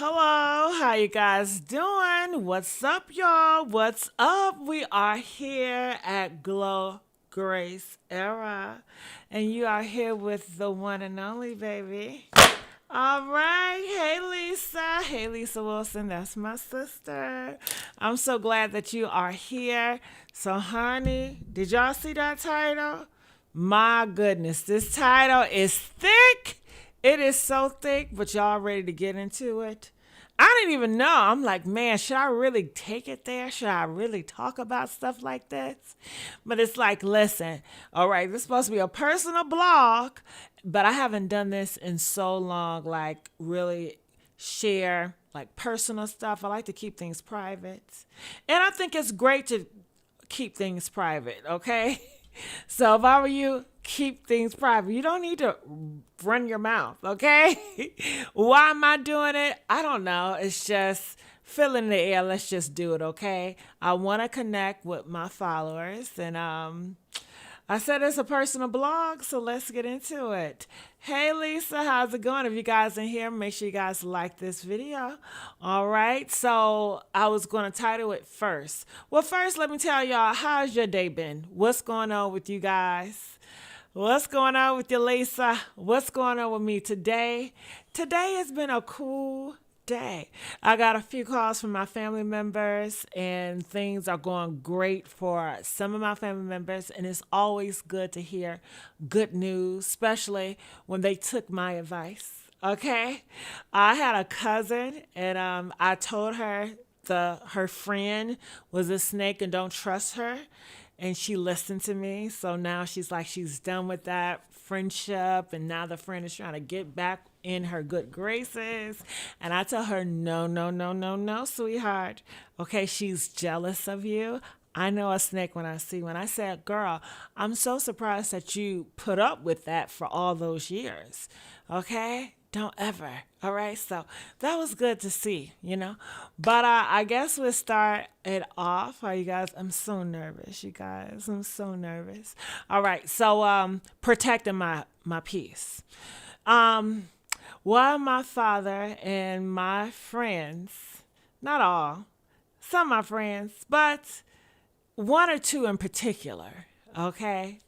Hello, how you guys doing? What's up, y'all? What's up? We are here at Glow Grace Era, and you are here with the one and only baby. All right, hey Lisa. Hey Lisa Wilson, that's my sister. I'm so glad that you are here. So, honey, did y'all see that title? My goodness, this title is thick. It is so thick, but y'all ready to get into it? I didn't even know. I'm like, man, should I really take it there? Should I really talk about stuff like this? But it's like, listen, all right, this is supposed to be a personal blog, but I haven't done this in so long, like really share like personal stuff. I like to keep things private. And I think it's great to keep things private, okay? So if I were you, keep things private. You don't need to run your mouth, okay? Why am I doing it? I don't know. It's just filling the air. Let's just do it, okay? I want to connect with my followers, and I said it's a personal blog, so let's get into it. Hey Lisa, how's it going? If you guys in here, make sure you guys like this video. All right, so I was going to title it first. Well, first, let me tell y'all, how's your day been? What's going on with you guys? What's going on with you, Lisa? What's going on with me today? Today has been a cool day. I got a few calls from my family members, and things are going great for some of my family members. And it's always good to hear good news, especially when they took my advice. Okay, I had a cousin, and I told her her friend was a snake and don't trust her, and she listened to me. So now she's like, she's done with that friendship, and now the friend is trying to get back in her good graces. And I tell her, no, no, no, no, no, sweetheart. Okay, she's jealous of you. I know a snake when I see one. I said, girl, I'm so surprised that you put up with that for all those years. Okay? Don't ever. All right. So that was good to see, you know. But I guess we'll start it off. Are you guys? I'm so nervous, you guys. I'm so nervous. All right. So protecting my peace. Um, While my father and my friends, not all, some of my friends, but one or two in particular, okay?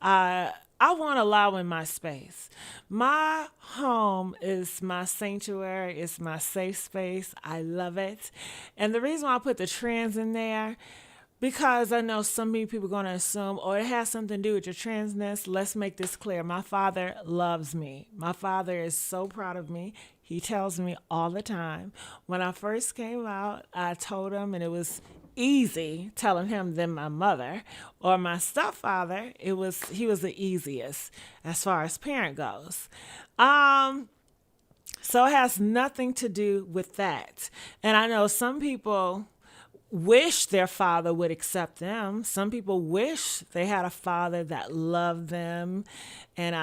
I want to allow in my space. My home is my sanctuary, it's my safe space. I love it. And the reason why I put the trans in there, because I know so many people are going to assume, oh, it has something to do with your transness. Let's make this clear. My father loves me. My father is so proud of me. He tells me all the time. When I first came out, I told him, and it was easy telling him than my mother or my stepfather. He was the easiest as far as parent goes. So it has nothing to do with that. And I know some people wish their father would accept them. Some people wish they had a father that loved them and,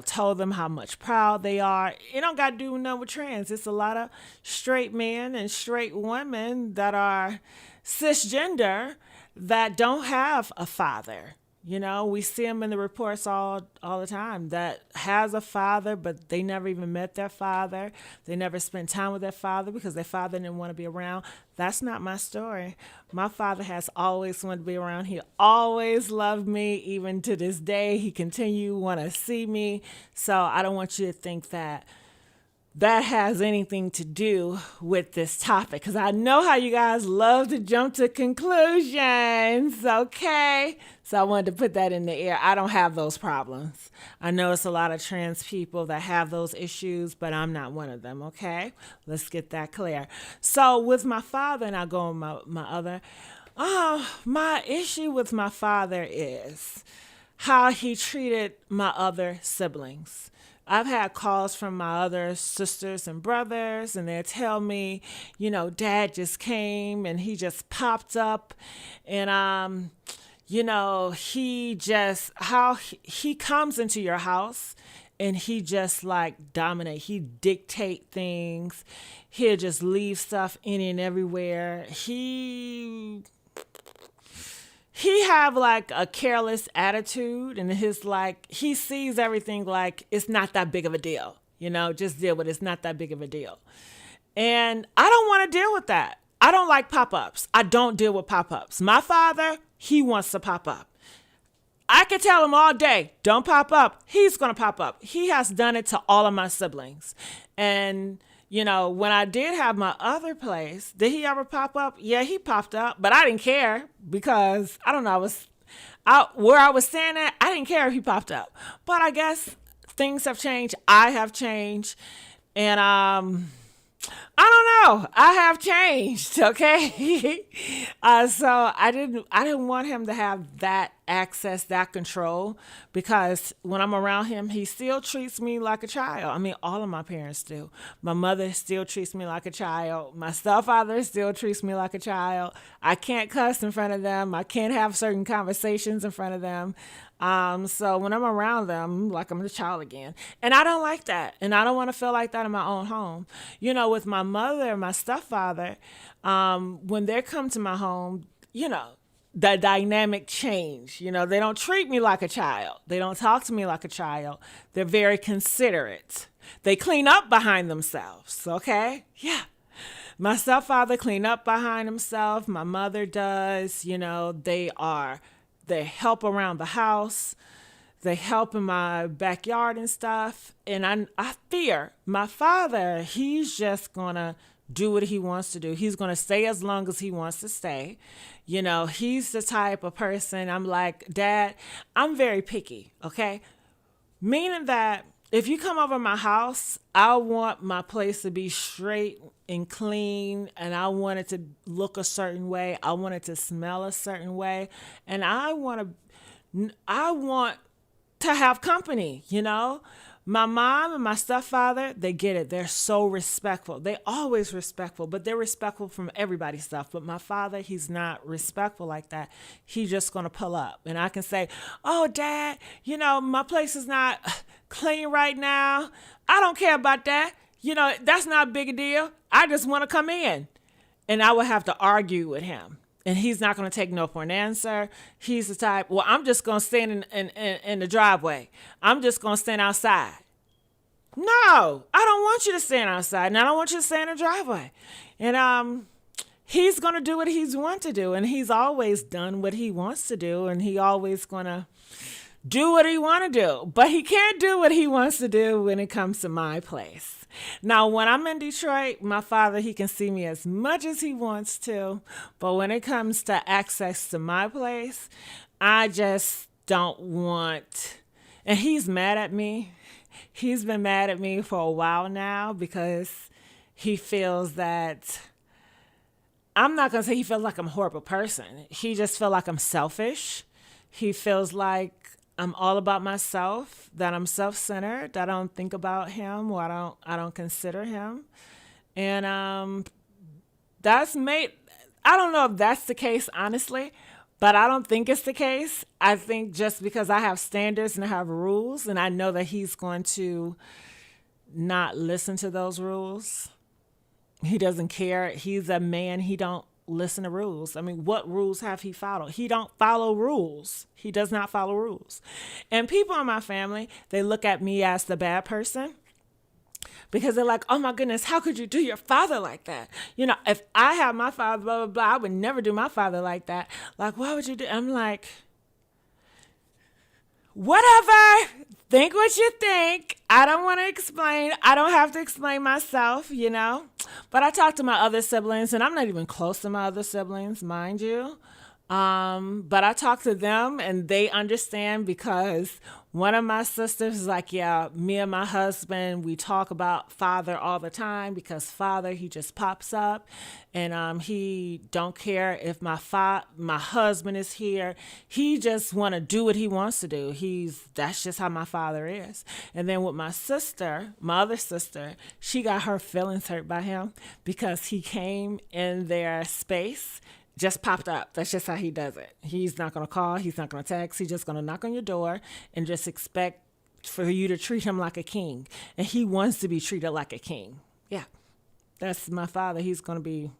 told them how much proud they are. It don't got to do nothing with trans. It's a lot of straight men and straight women that are cisgender that don't have a father. You know, we see them in the reports all the time that has a father, but they never even met their father. They never spent time with their father because their father didn't want to be around. That's not my story. My father has always wanted to be around. He always loved me, even to this day. He continue want to see me. So I don't want you to think that has anything to do with this topic, because I know how you guys love to jump to conclusions, okay? So I wanted to put that in the air. I don't have those problems. I know it's a lot of trans people that have those issues, but I'm not one of them, okay? Let's get that clear. So with my father, and I'll go on my other, my issue with my father is how he treated my other siblings. I've had calls from my other sisters and brothers, and they tell me, dad just came and he just popped up, and he comes into your house and he just like dominate. He dictate things. He'll just leave stuff any and everywhere. He have like a careless attitude, and he sees everything like it's not that big of a deal. Just deal with it. It's not that big of a deal. And I don't want to deal with that. I don't like pop ups. I don't deal with pop ups. My father, he wants to pop up. I can tell him all day, don't pop up. He's going to pop up. He has done it to all of my siblings. And, when I did have my other place, did he ever pop up? Yeah, he popped up, but I didn't care because, I don't know, where I was staying at, I didn't care if he popped up. But I guess things have changed. I have changed. And, I don't know. I have changed, okay? So I didn't want him to have that access, that control, because when I'm around him, he still treats me like a child. I mean, all of my parents do. My mother still treats me like a child. My stepfather still treats me like a child. I can't cuss in front of them. I can't have certain conversations in front of them. So when I'm around them, like I'm a child again. And I don't like that. And I don't want to feel like that in my own home. With my mother and my stepfather, when they come to my home, the dynamic change. They don't treat me like a child. They don't talk to me like a child. They're very considerate. They clean up behind themselves. Okay? Yeah. My stepfather clean up behind himself. My mother does. They help around the house. They help in my backyard and stuff. And I fear my father, he's just going to do what he wants to do. He's going to stay as long as he wants to stay. He's the type of person, I'm like, Dad, I'm very picky, okay? Meaning that if you come over my house, I want my place to be straight and clean, and I want it to look a certain way. I want it to smell a certain way, and I want to have company. My mom and my stepfather, they get it. They're so respectful. They always respectful, but they're respectful from everybody's stuff. But my father, he's not respectful like that. He's just going to pull up. And I can say, oh, Dad, my place is not clean right now. I don't care about that. That's not a big a deal. I just want to come in. And I would have to argue with him. And he's not going to take no for an answer. He's the type, well, I'm just going to stand in the driveway. I'm just going to stand outside. No, I don't want you to stand outside. And I don't want you to stand in the driveway. And he's going to do what he's want to do. And he's always done what he wants to do. And he always going to do what he want to do. But he can't do what he wants to do when it comes to my place. Now, when I'm in Detroit, my father, he can see me as much as he wants to. But when it comes to access to my place, I just don't want. And he's mad at me. He's been mad at me for a while now because he feels that, I'm not going to say he feels like I'm a horrible person. He just feels like I'm selfish. He feels like I'm all about myself, that I'm self-centered, that I don't think about him or I don't consider him. And I don't know if that's the case, honestly, but I don't think it's the case. I think just because I have standards and I have rules and I know that he's going to not listen to those rules. He doesn't care. He's a man. He don't listen to rules. I mean, what rules have he followed? He don't follow rules. He does not follow rules. And people in my family, they look at me as the bad person because they're like, oh my goodness, how could you do your father like that? If I had my father, blah, blah, blah, I would never do my father like that. Like, why would you do? I'm like, whatever. Think what you think. I don't want to explain. I don't have to explain myself, But I talk to my other siblings, and I'm not even close to my other siblings, mind you. But I talk to them, and they understand because one of my sisters is like, yeah, me and my husband, we talk about father all the time because father, he just pops up, and he don't care if my husband is here. He just want to do what he wants to do. That's just how my father is. And then with my sister, my other sister, she got her feelings hurt by him because he came in their space. Just popped up. That's just how he does it. He's not going to call. He's not going to text. He's just going to knock on your door and just expect for you to treat him like a king. And he wants to be treated like a king. Yeah. That's my father. He's going to depend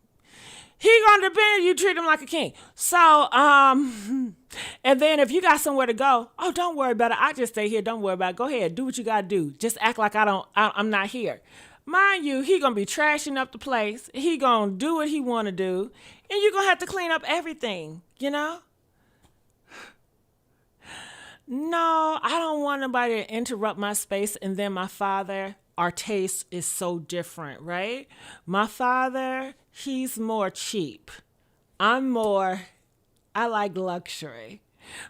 you treat him like a king. So, and then if you got somewhere to go, oh, don't worry about it. I just stay here. Don't worry about it. Go ahead. Do what you got to do. Just act like I'm not here. Mind you, he gonna be trashing up the place. He gonna do what he wanna do, and you're gonna have to clean up everything. You know? No, I don't want nobody to interrupt my space. And then my father, our taste is so different, right? My father, he's more cheap. I'm more, I like luxury.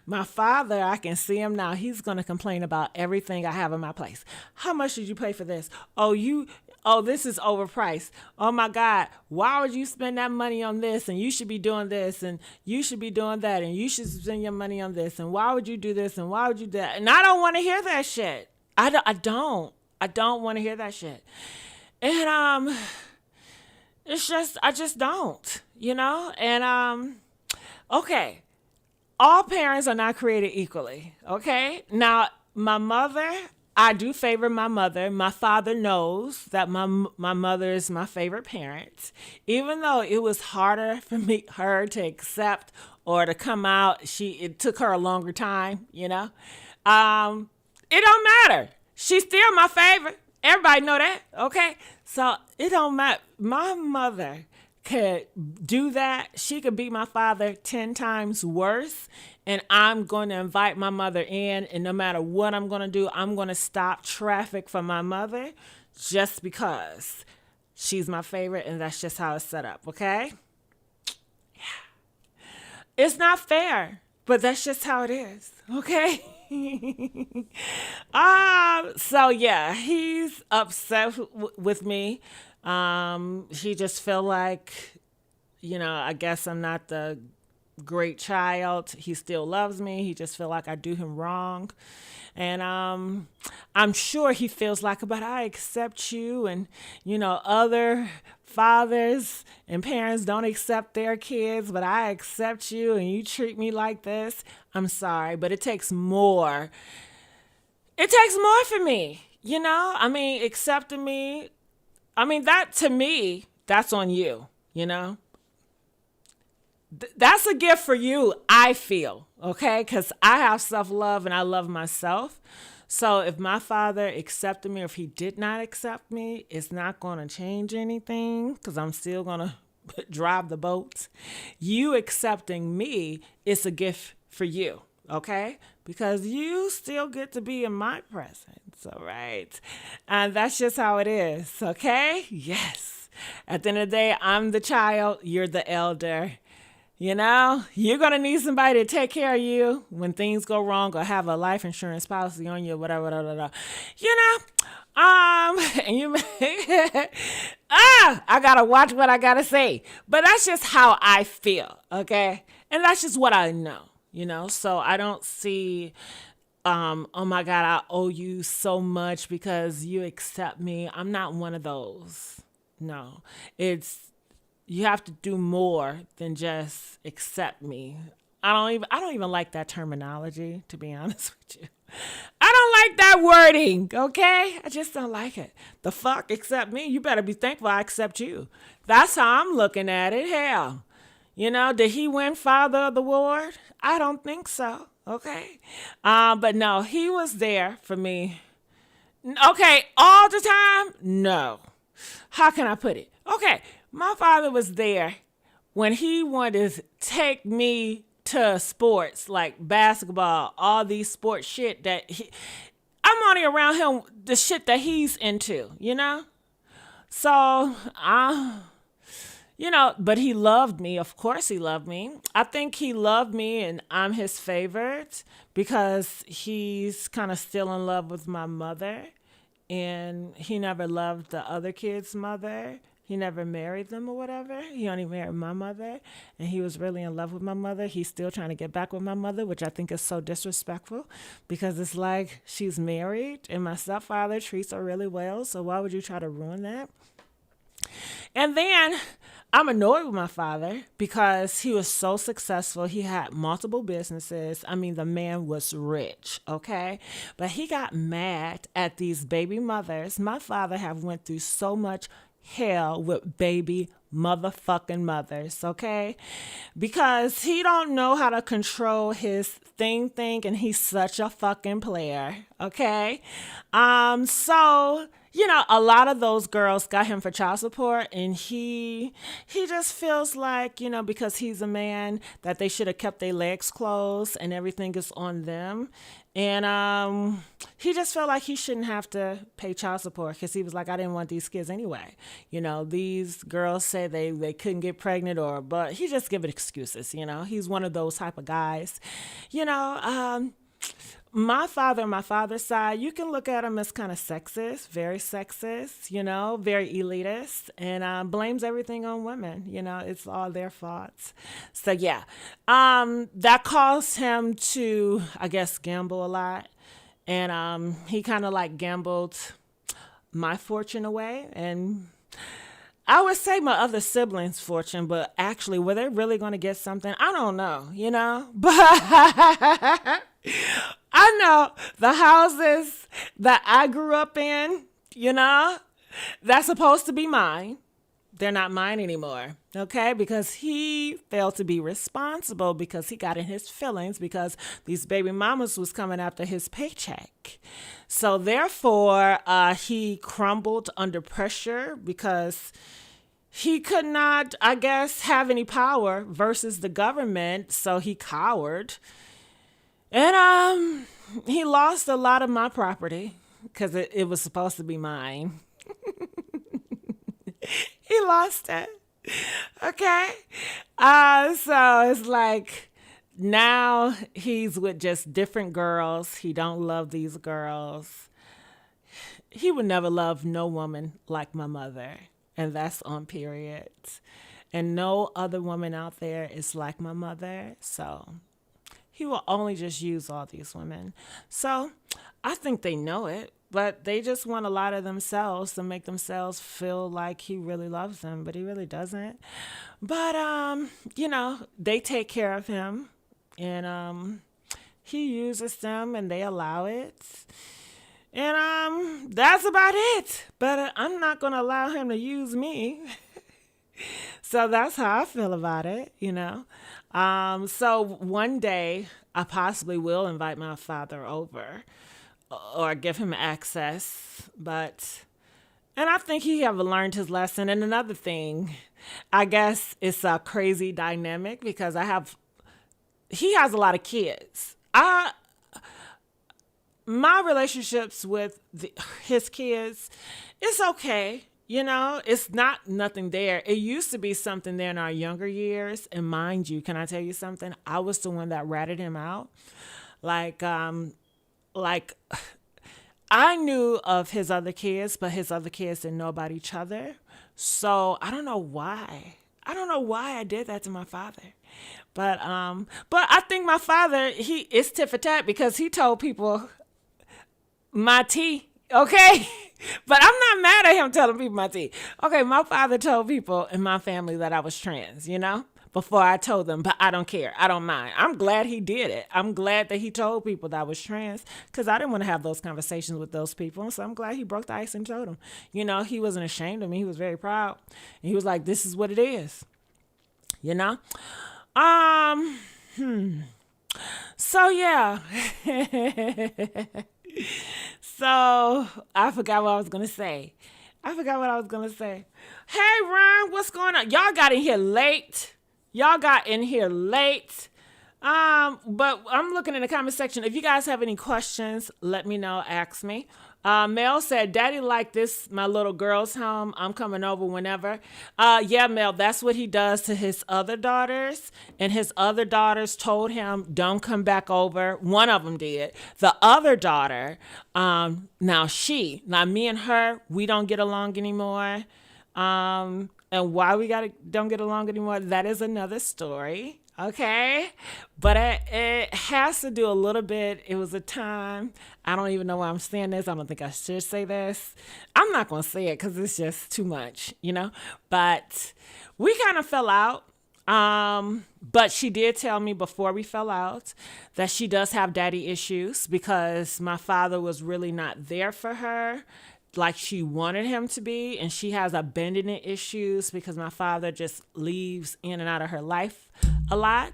My father, I can see him now. He's going to complain about everything I have in my place. How much did you pay for this? This is overpriced. Oh my God, why would you spend that money on this? And you should be doing this, and you should be doing that, and you should spend your money on this. And why would you do this? And why would you do that? And I don't want to hear that shit. I don't want to hear that shit. And it's just I just don't, you know? And okay. All parents are not created equally, okay? Now, my mother, I do favor my mother. My father knows that my mother is my favorite parent. Even though it was harder for her to accept or to come out, it took her a longer time, you know? It don't matter. She's still my favorite. Everybody know that, okay? So it don't matter. My mother could do that. She could beat my father 10 times worse. And I'm going to invite my mother in. And no matter what I'm going to do, I'm going to stop traffic for my mother just because she's my favorite. And that's just how it's set up. Okay. Yeah. It's not fair, but that's just how it is. Okay. So yeah, he's upset with me. He just feel like, I guess I'm not the great child. He still loves me. He just feel like I do him wrong. And I'm sure he feels like, but I accept you. And, other fathers and parents don't accept their kids, but I accept you and you treat me like this. I'm sorry, but it takes more. It takes more for me, accepting me. That to me, that's on you, That's a gift for you, I feel, okay? Because I have self-love and I love myself. So if my father accepted me or if he did not accept me, it's not going to change anything because I'm still going to drive the boats. You accepting me is a gift for you, okay? Because you still get to be in my presence, all right? And that's just how it is, okay? Yes. At the end of the day, I'm the child, you're the elder. You're going to need somebody to take care of you when things go wrong or have a life insurance policy on you, whatever, and you I got to watch what I got to say. But that's just how I feel, okay? And that's just what I know, So I don't see, oh my God, I owe you so much because you accept me. I'm not one of those. No, you have to do more than just accept me. I don't even like that terminology, to be honest with you. I don't like that wording, okay? I just don't like it. The fuck, accept me? You better be thankful I accept you. That's how I'm looking at it. Hell, did he win Father of the Award? I don't think so, okay? But no, he was there for me. Okay, all the time? No. How can I put it? Okay. My father was there when he wanted to take me to sports like basketball, all these sports shit I'm only around him, the shit that he's into, So, but he loved me. Of course he loved me. I think he loved me and I'm his favorite because he's kind of still in love with my mother and he never loved the other kid's mother. He never married them or whatever. He only married my mother. And he was really in love with my mother. He's still trying to get back with my mother, which I think is so disrespectful because it's like she's married and my stepfather treats her really well. So why would you try to ruin that? And then I'm annoyed with my father because he was so successful. He had multiple businesses. The man was rich, okay? But he got mad at these baby mothers. My father have went through so much hell with baby motherfucking mothers, okay? Because he don't know how to control his thing and he's such a fucking player, okay? So a lot of those girls got him for child support, and he just feels like, because he's a man, that they should have kept their legs closed and everything is on them. And he just felt like he shouldn't have to pay child support because he was like, I didn't want these kids anyway. These girls say they couldn't get pregnant, but he just give it excuses. He's one of those type of guys. You know, um, my father, on my father's side, you can look at him as kind of sexist, very elitist, and blames everything on women. It's all their faults. So, yeah, that caused him to, I guess, gamble a lot. And he kind of like gambled my fortune away. And I would say my other siblings' fortune, but actually, were they really going to get something? I don't know. But I know the houses that I grew up in, that's supposed to be mine. They're not mine anymore, okay? Because he failed to be responsible because he got in his feelings because these baby mamas was coming after his paycheck. So therefore, he crumbled under pressure because he could not, I guess, have any power versus the government. So he cowered. And he lost a lot of my property because it was supposed to be mine. He lost it. Okay. So it's like now he's with just different girls. He don't love these girls. He would never love no woman like my mother. And that's on periods. And no other woman out there is like my mother. So he will only just use all these women. So I think they know it, but they just want a lot of themselves to make themselves feel like he really loves them, but he really doesn't. But they take care of him, and he uses them, and they allow it. And that's about it. But I'm not going to allow him to use me. So that's how I feel about it. So one day I possibly will invite my father over or give him access, and I think he have learned his lesson. And another thing, I guess it's a crazy dynamic because he has a lot of kids. My relationships with his kids, it's okay. It's not nothing there. It used to be something there in our younger years. And mind you, can I tell you something? I was the one that ratted him out. Like I knew of his other kids, but his other kids didn't know about each other. So I don't know why. I don't know why I did that to my father. But I think my father, he is tit for tat because he told people my tea, okay? But I'm not mad at him telling people my tea. Okay, my father told people in my family that I was trans, before I told them, but I don't care. I don't mind. I'm glad he did it. I'm glad that he told people that I was trans because I didn't want to have those conversations with those people. So I'm glad he broke the ice and told them. He wasn't ashamed of me. He was very proud. And he was like, this is what it is. Um, hmm. So yeah. So I forgot what I was gonna say. Hey Ron, what's going on? Y'all got in here late. But I'm looking in the comment section. If you guys have any questions, let me know. Ask me. Mel said, Daddy like this, my little girl's home. I'm coming over whenever. Yeah, Mel, that's what he does to his other daughters. And his other daughters told him, don't come back over. One of them did. The other daughter, now me and her, we don't get along anymore. And why we don't get along anymore, that is another story. Okay. But it has to do a little bit. It was a time. I don't even know why I'm saying this. I don't think I should say this. I'm not going to say it because it's just too much, But we kind of fell out. But she did tell me before we fell out that she does have daddy issues because my father was really not there for her like she wanted him to be, and she has abandonment issues because my father just leaves in and out of her life a lot.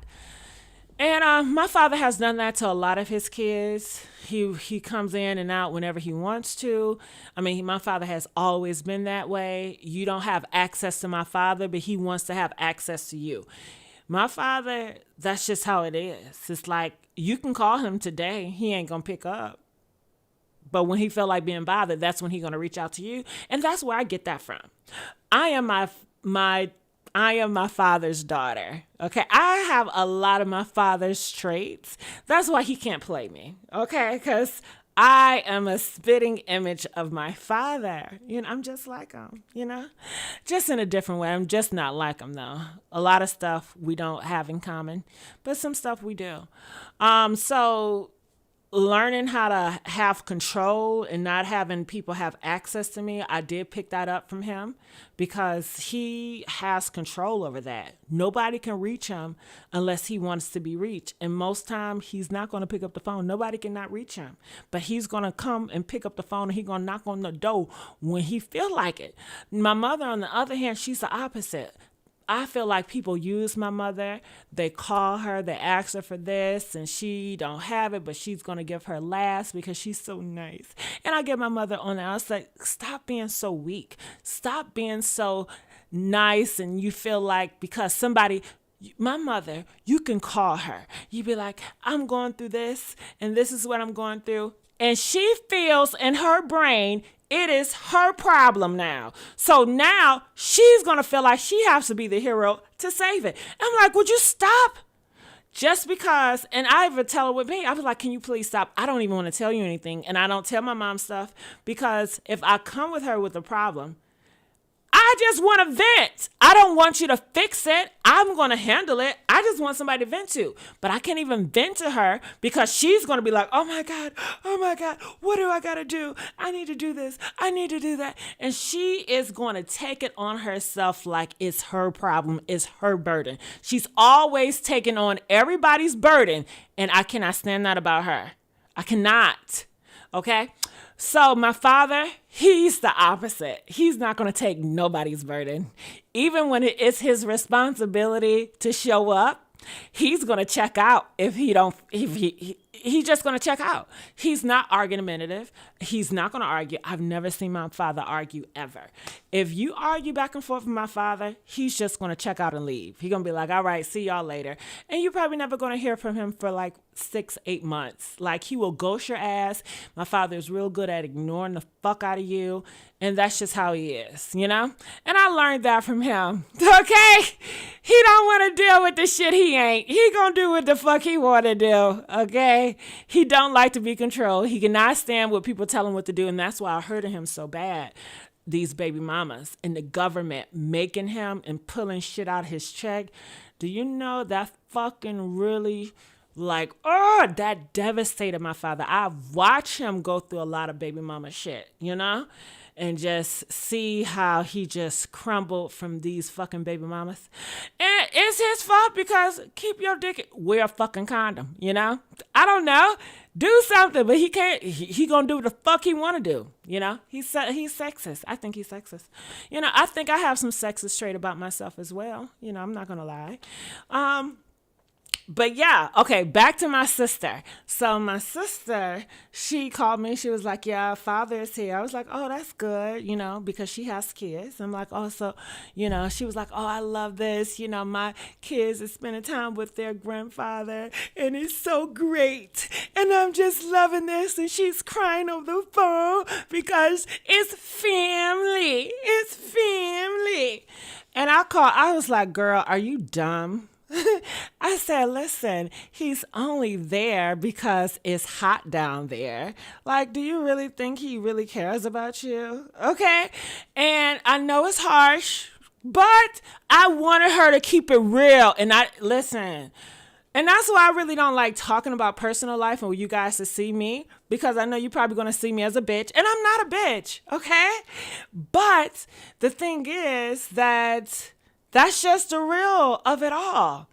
And my father has done that to a lot of his kids. He comes in and out whenever he wants to. I mean, my father has always been that way. You don't have access to my father, but he wants to have access to you. My father, that's just how it is. It's like you can call him today, he ain't gonna pick up. But when he felt like being bothered, that's when he's gonna reach out to you, and that's where I get that from. I am my I am my father's daughter. Okay. I have a lot of my father's traits. That's why he can't play me. Okay. Because I am a spitting image of my father. I'm just like him, just in a different way. I'm just not like him, though. A lot of stuff we don't have in common, but some stuff we do. So learning how to have control and not having people have access to me, I did pick that up from him because he has control over that. Nobody can reach him unless he wants to be reached. And most time he's not going to pick up the phone. Nobody can not reach him, but he's going to come and pick up the phone and he's going to knock on the door when he feel like it. My mother, on the other hand, she's the opposite. I feel like people use my mother. They call her, they ask her for this, and she don't have it, but she's going to give her last because she's so nice. And I get my mother on there. I was like, stop being so weak. Stop being so nice. And you feel like because somebody, my mother, you can call her. You be like, I'm going through this, and this is what I'm going through. And she feels in her brain it is her problem now. So now she's going to feel like she has to be the hero to save it. I'm like, would you stop? Just because, and I even tell her with me, I was like, can you please stop? I don't even want to tell you anything. And I don't tell my mom stuff because if I come with her with a problem, I just want to vent. I don't want you to fix it. I'm going to handle it. I just want somebody to vent to. But I can't even vent to her because she's going to be like, oh my God, what do I got to do? I need to do this. I need to do that. And she is going to take it on herself like it's her problem, it's her burden. She's always taking on everybody's burden. And I cannot stand that about her. I cannot. Okay? So my father, he's the opposite. He's not going to take nobody's burden. Even when it is his responsibility to show up, he's going to check out if he's just going to check out. He's not argumentative. He's not going to argue. I've never seen my father argue ever. If you argue back and forth with my father, he's just going to check out and leave. He's going to be like, all right, see y'all later. And you're probably never going to hear from him for like 6-8 months. Like he will ghost your ass. My father is real good at ignoring the fuck out of you. And that's just how he is, And I learned that from him. Okay? He don't want to deal with the shit he ain't. He gonna do what the fuck he want to do. Okay? He don't like to be controlled. He cannot stand what people tell him what to do. And that's why I hurted him so bad. These baby mamas and the government making him and pulling shit out of his check. Do you know that fucking really... that devastated my father. I watched him go through a lot of baby mama shit, and just see how he just crumbled from these fucking baby mamas. And it's his fault because keep your dick, wear a fucking condom, I don't know. Do something, but he can't, he gonna do what the fuck he wanna do, He's sexist. I think he's sexist. I think I have some sexist trait about myself as well. I'm not gonna lie. But yeah, okay, back to my sister. So my sister, she called me. She was like, yeah, father is here. I was like, oh, that's good, because she has kids. I'm like, oh, so, she was like, oh, I love this. My kids are spending time with their grandfather, and it's so great. And I'm just loving this. And she's crying over the phone because it's family. It's family. And I was like, girl, are you dumb? I said, listen, he's only there because it's hot down there. Like, do you really think he really cares about you? Okay. And I know it's harsh, but I wanted her to keep it real. And listen, and that's why I really don't like talking about personal life and you guys to see me, because I know you're probably going to see me as a bitch, and I'm not a bitch. Okay. But the thing is that's just the real of it all.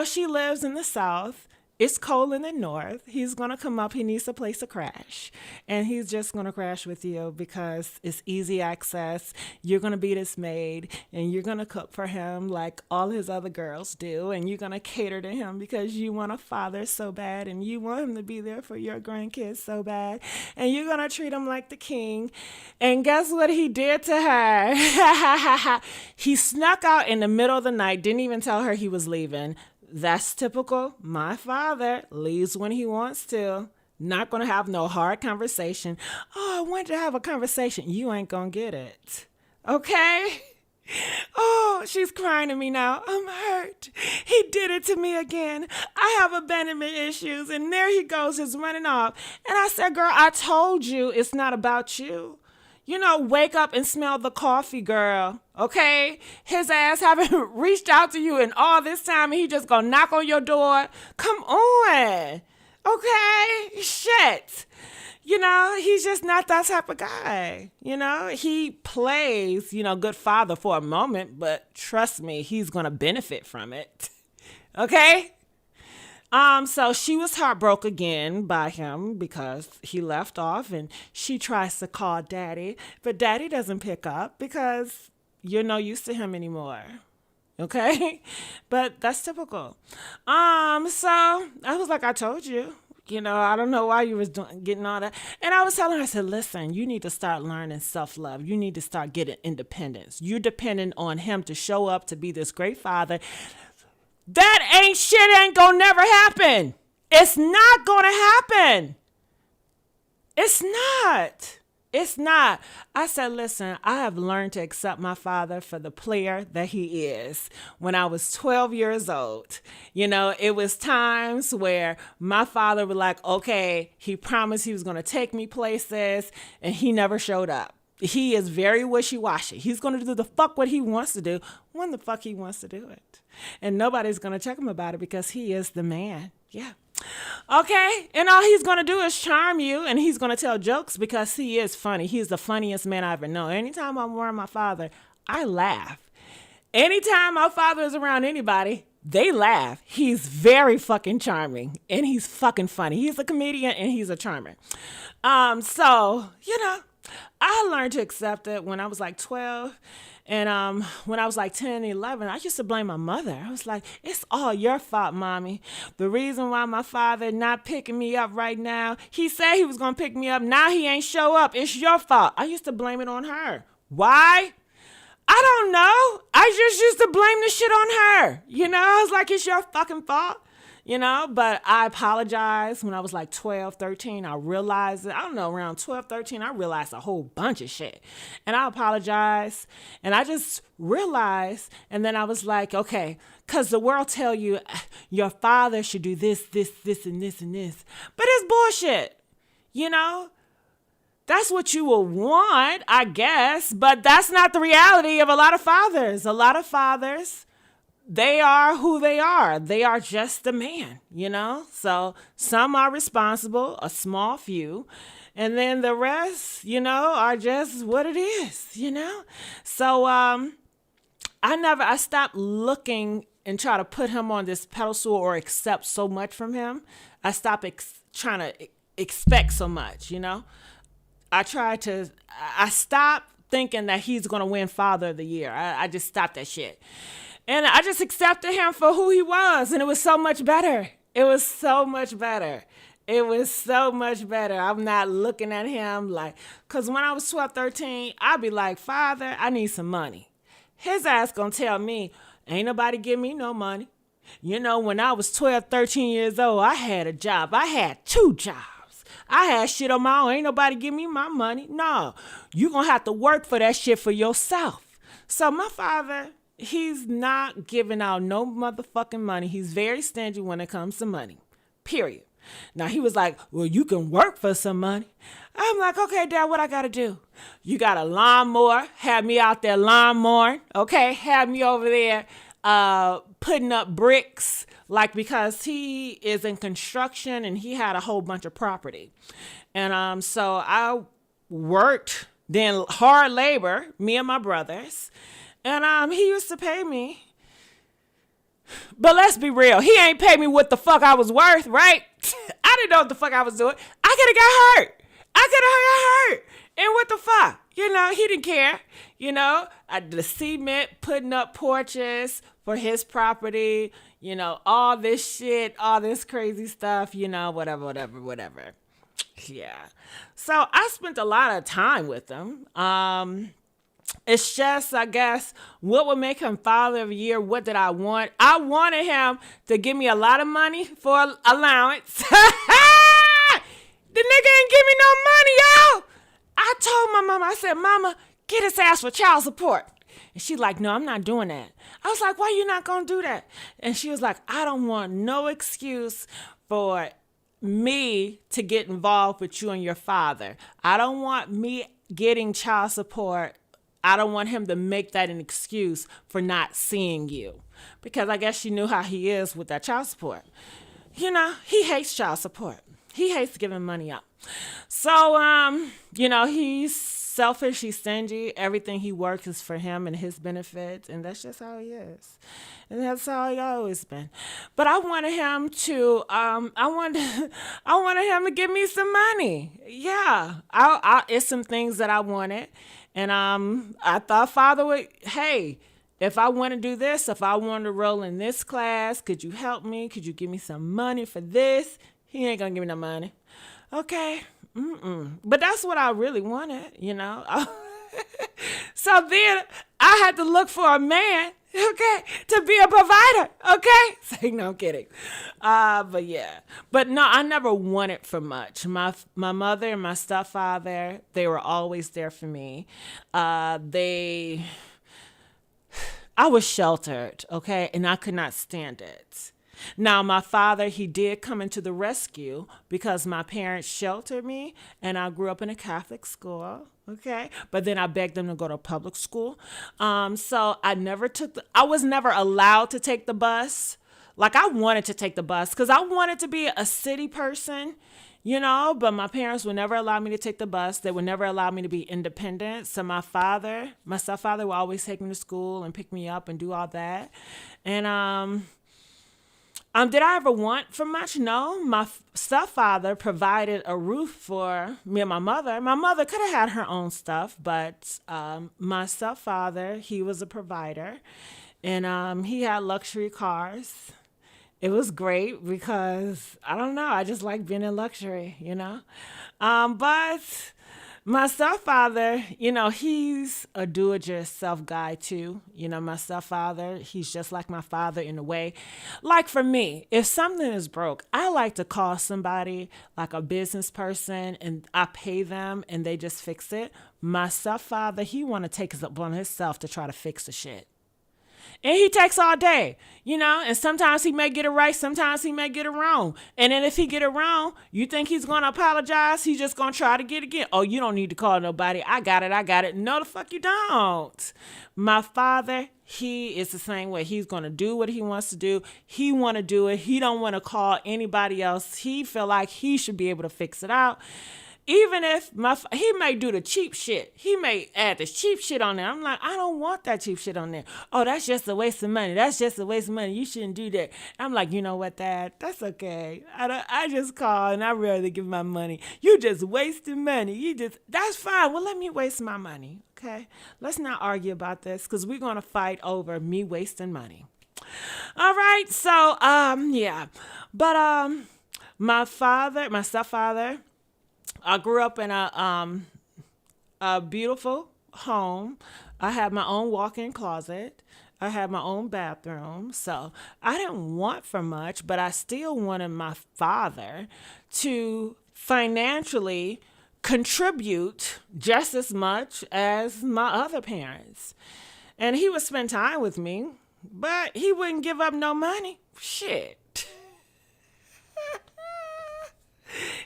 She lives in the South It's cold in the north. He's going to come up. He needs a place to crash. And he's just going to crash with you because it's easy access. You're going to be this maid and you're going to cook for him like all his other girls do. And you're going to cater to him because you want a father so bad and you want him to be there for your grandkids so bad. And you're going to treat him like the king. And guess what he did to her? He snuck out in the middle of the night, didn't even tell her he was leaving. That's typical. My father leaves when he wants to. Not going to have no hard conversation. Oh, I wanted to have a conversation. You ain't going to get it. Okay? Oh, she's crying to me now. I'm hurt. He did it to me again. I have abandonment issues. And there he goes, just running off. And I said, girl, I told you it's not about you. Wake up and smell the coffee, girl. Okay? His ass haven't reached out to you in all this time and he just gonna knock on your door. Come on. Okay? Shit. He's just not that type of guy. He plays, good father for a moment, but trust me, he's gonna benefit from it. Okay? So she was heartbroken again by him because he left off and she tries to call daddy, but daddy doesn't pick up because you're no use to him anymore. Okay? But that's typical. So I was like, I told you. I don't know why you was getting all that. And I was telling her, I said, listen, you need to start learning self-love. You need to start getting independence. You're dependent on him to show up to be this great father. That ain't gonna never happen. It's not gonna happen. It's not. It's not. I said, listen, I have learned to accept my father for the player that he is. When I was 12 years old, it was times where my father was like, okay, he promised he was going to take me places and he never showed up. He is very wishy-washy. He's going to do the fuck what he wants to do when the fuck he wants to do it. And nobody's going to check him about it because he is the man. Yeah. Okay. And all he's going to do is charm you and he's going to tell jokes because he is funny. He's the funniest man I ever know. Anytime I'm around my father, I laugh. Anytime my father is around anybody, they laugh. He's very fucking charming and he's fucking funny. He's a comedian and he's a charmer. I learned to accept it when I was like 12. And when I was like 10, 11, I used to blame my mother. I was like, it's all your fault, mommy. The reason why my father not picking me up right now, he said he was going to pick me up. Now he ain't show up. It's your fault. I used to blame it on her. Why? I don't know. I just used to blame the shit on her. I was like, it's your fucking fault. But I apologized when I was like 12, 13. I realized it. I don't know, around 12, 13, I realized a whole bunch of shit. And I apologized. And I just realized. And then I was like, okay, because the world tell you your father should do this, this, this, and this, and this. But it's bullshit. That's what you will want, I guess. But that's not the reality of a lot of fathers. A lot of fathers, they are who they are. They are just a man, So some are responsible, a small few. And then the rest, are just what it is, So I stopped looking and try to put him on this pedestal or accept so much from him. I stopped trying to expect so much, I stopped thinking that he's going to win Father of the Year. I just stopped that shit. And I just accepted him for who he was. And it was so much better. It was so much better. It was so much better. I'm not looking at him because when I was 12, 13, I'd be like, Father, I need some money. His ass gonna tell me, ain't nobody give me no money. When I was 12, 13 years old, I had a job. I had 2 jobs. I had shit on my own. Ain't nobody give me my money. No, you gonna have to work for that shit for yourself. So my father, he's not giving out no motherfucking money. He's very stingy when it comes to money, period. Now he was like, well, you can work for some money. I'm like, okay, Dad, what I got to do? You got a lawnmower, have me out there lawnmowing, okay? Have me over there putting up bricks, because he is in construction and he had a whole bunch of property. And so I worked, then hard labor, me and my brothers. And he used to pay me But let's be real. He ain't paid me what the fuck I was worth, right? I didn't know what the fuck I was doing. I could have got hurt. I could have got hurt. And what the fuck? He didn't care. The cement, putting up porches for his property, all this shit, all this crazy stuff, whatever. Yeah. So I spent a lot of time with him. It's just, I guess, what would make him Father of the Year? What did I want? I wanted him to give me a lot of money for allowance. The nigga ain't give me no money, yo. I told my mama, I said, Mama, get his ass for child support. And she's like, no, I'm not doing that. I was like, why you not going to do that? And she was like, I don't want no excuse for me to get involved with you and your father. I don't want me getting child support. I don't want him to make that an excuse for not seeing you. Because I guess she knew how he is with that child support. He hates child support. He hates giving money up. So, he's selfish, he's stingy. Everything he works is for him and his benefits. And that's just how he is. And that's how he always been. But I wanted him to, I wanted him to give me some money. Yeah. It's some things that I wanted. And I thought Father would, hey, if I want to do this, if I want to roll in this class, could you help me? Could you give me some money for this? He ain't going to give me no money. Okay. But that's what I really wanted, So then I had to look for a man, okay, to be a provider, okay? Say, no, I'm kidding. But yeah. But no, I never wanted for much. My mother and my stepfather, they were always there for me. I was sheltered, okay, and I could not stand it. Now, my father, he did come into the rescue because my parents sheltered me, and I grew up in a Catholic school, okay? But then I begged them to go to public school. So I was never allowed to take the bus. Like, I wanted to take the bus because I wanted to be a city person, but my parents would never allow me to take the bus. They would never allow me to be independent. So my stepfather would always take me to school and pick me up and do all that. And, did I ever want for much? No. My stepfather provided a roof for me and my mother. My mother could have had her own stuff, but my stepfather, he was a provider. And he had luxury cars. It was great because, I don't know, I just like being in luxury, But my stepfather, he's a do-it-yourself guy too. My stepfather, he's just like my father in a way. Like for me, if something is broke, I like to call somebody like a business person and I pay them and they just fix it. My stepfather, he want to take it upon himself to try to fix the shit. And he takes all day, and sometimes he may get it right. Sometimes he may get it wrong. And then if he get it wrong, you think he's going to apologize? He's just going to try to get it again. Oh, you don't need to call nobody. I got it. No, the fuck you don't. My father, he is the same way. He's going to do what he wants to do. He want to do it. He don't want to call anybody else. He feel like he should be able to fix it out. Even if he may do the cheap shit. He may add the cheap shit on there. I'm like, I don't want that cheap shit on there. Oh, that's just a waste of money. You shouldn't do that. I'm like, you know what, Dad? That's okay. I just call and I rarely give my money. You just wasting money. That's fine. Well, let me waste my money. Okay. Let's not argue about this because we're going to fight over me wasting money. All right. So, yeah. But, my stepfather, I grew up in a beautiful home. I had my own walk-in closet. I had my own bathroom. So I didn't want for much, but I still wanted my father to financially contribute just as much as my other parents. And he would spend time with me, but he wouldn't give up no money. Shit.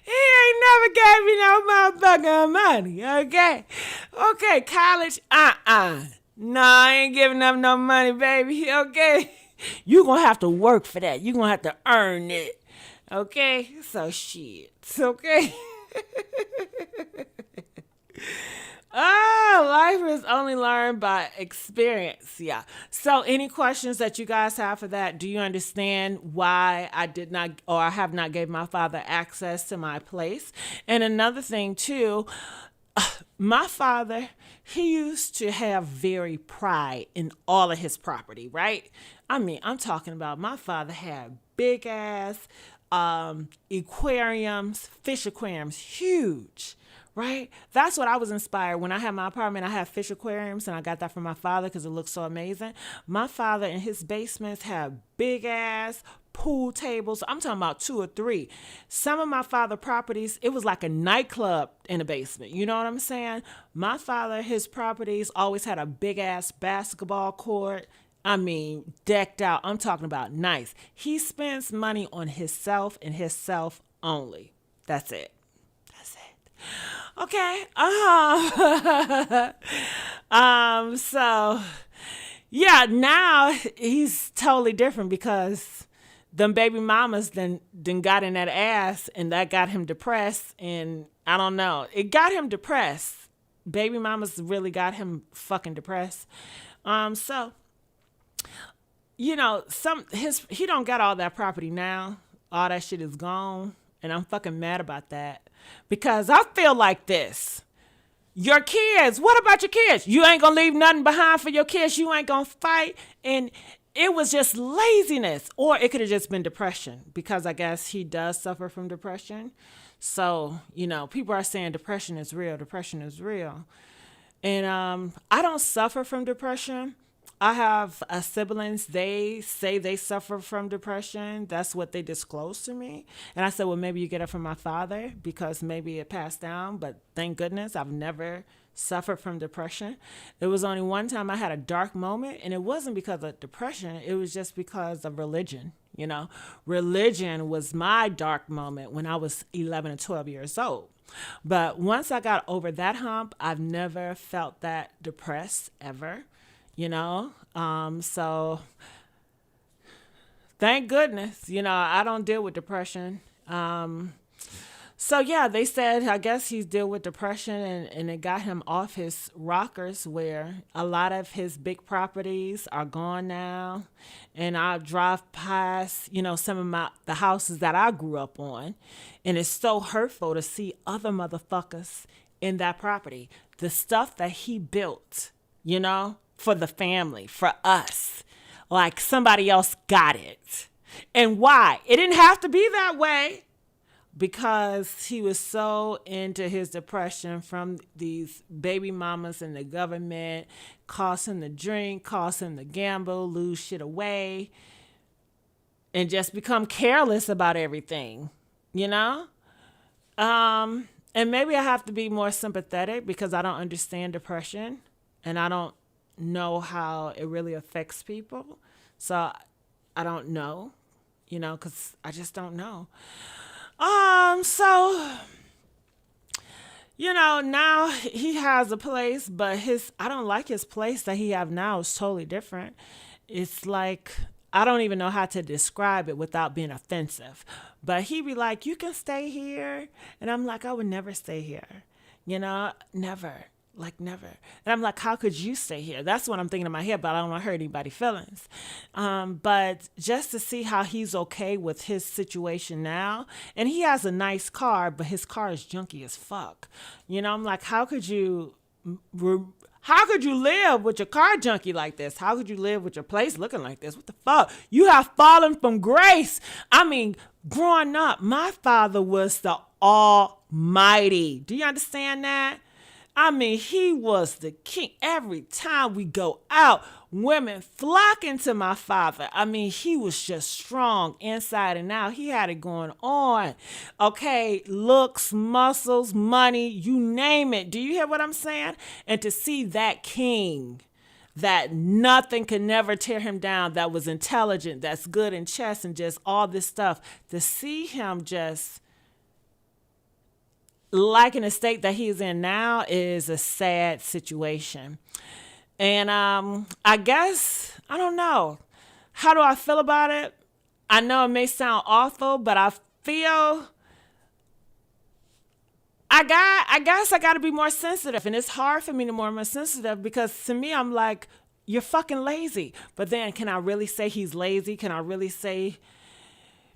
He ain't never gave me no motherfucking money, okay? Okay, college, No, I ain't giving up no money, baby, okay? You gonna have to work for that. You gonna have to earn it, okay? So shit, okay? Life is only learned by experience. Yeah. So, any questions that you guys have for that? Do you understand why I did not, or I have not gave my father access to my place? And another thing too, my father, he used to have very pride in all of his property, right? I mean, I'm talking about my father had big ass aquariums, fish aquariums, huge, right? That's what I was inspired when I had my apartment. I had fish aquariums, and I got that from my father because it looked so amazing. My father in his basements had big ass pool tables. I'm talking about two or three. Some of my father properties, it was like a nightclub in the basement. You know what I'm saying? My father, his properties always had a big ass basketball court. I mean, decked out. I'm talking about nice. He spends money on himself and himself only. That's it. That's it. Okay. So yeah, now he's totally different because them baby mamas then got in that ass, and that got him depressed, and I don't know. It got him depressed. Baby mamas really got him fucking depressed. So some his he don't got all that property now. All that shit is gone, and I'm fucking mad about that because I feel like this. Your kids, what about your kids? You ain't gonna leave nothing behind for your kids. You ain't gonna fight, and it was just laziness, or it could have just been depression because I guess he does suffer from depression. So people are saying depression is real. Depression is real. And I don't suffer from depression. I have siblings. They say they suffer from depression. That's what they disclose to me. And I said, well, maybe you get it from my father because maybe it passed down. But thank goodness I've never suffered from depression. There was only one time I had a dark moment, and it wasn't because of depression. It was just because of religion. Religion was my dark moment when I was 11 and 12 years old. But once I got over that hump, I've never felt that depressed ever. So thank goodness, I don't deal with depression. So yeah, they said, I guess he's deal with depression, and it got him off his rockers where a lot of his big properties are gone now. And I drive past, some of the houses that I grew up on, and it's so hurtful to see other motherfuckers in that property. The stuff that he built, for the family, for us. Like somebody else got it. And why? It didn't have to be that way because he was so into his depression from these baby mamas and the government, cause him to drink, cause him to gamble, lose shit away, and just become careless about everything, And maybe I have to be more sympathetic because I don't understand depression and I don't know how it really affects people. So I don't know, because I just don't know. So, now he has a place, but I don't like his place that he have now is totally different. It's like, I don't even know how to describe it without being offensive. But he be like, you can stay here. And I'm like, I would never stay here. Never. Like never. And I'm like, how could you stay here? That's what I'm thinking in my head, but I don't want to hurt anybody's feelings. But just to see how he's okay with his situation now. And he has a nice car, but his car is junky as fuck. I'm like, how could you live with your car junky like this? How could you live with your place looking like this? What the fuck? You have fallen from grace. I mean, growing up, my father was the Almighty. Do you understand that? I mean, he was the king. Every time we go out, women flocking to my father. I mean, he was just strong inside and out. He had it going on. Okay, looks, muscles, money, you name it. Do you hear what I'm saying? And to see that king, that nothing could never tear him down, that was intelligent, that's good in chess and just all this stuff, to see him just like in the state that he's in now is a sad situation. And I guess, I don't know. How do I feel about it? I know it may sound awful, but I I guess I got to be more sensitive, and it's hard for me to be more sensitive because to me I'm like, you're fucking lazy. But then, can I really say he's lazy? Can I really say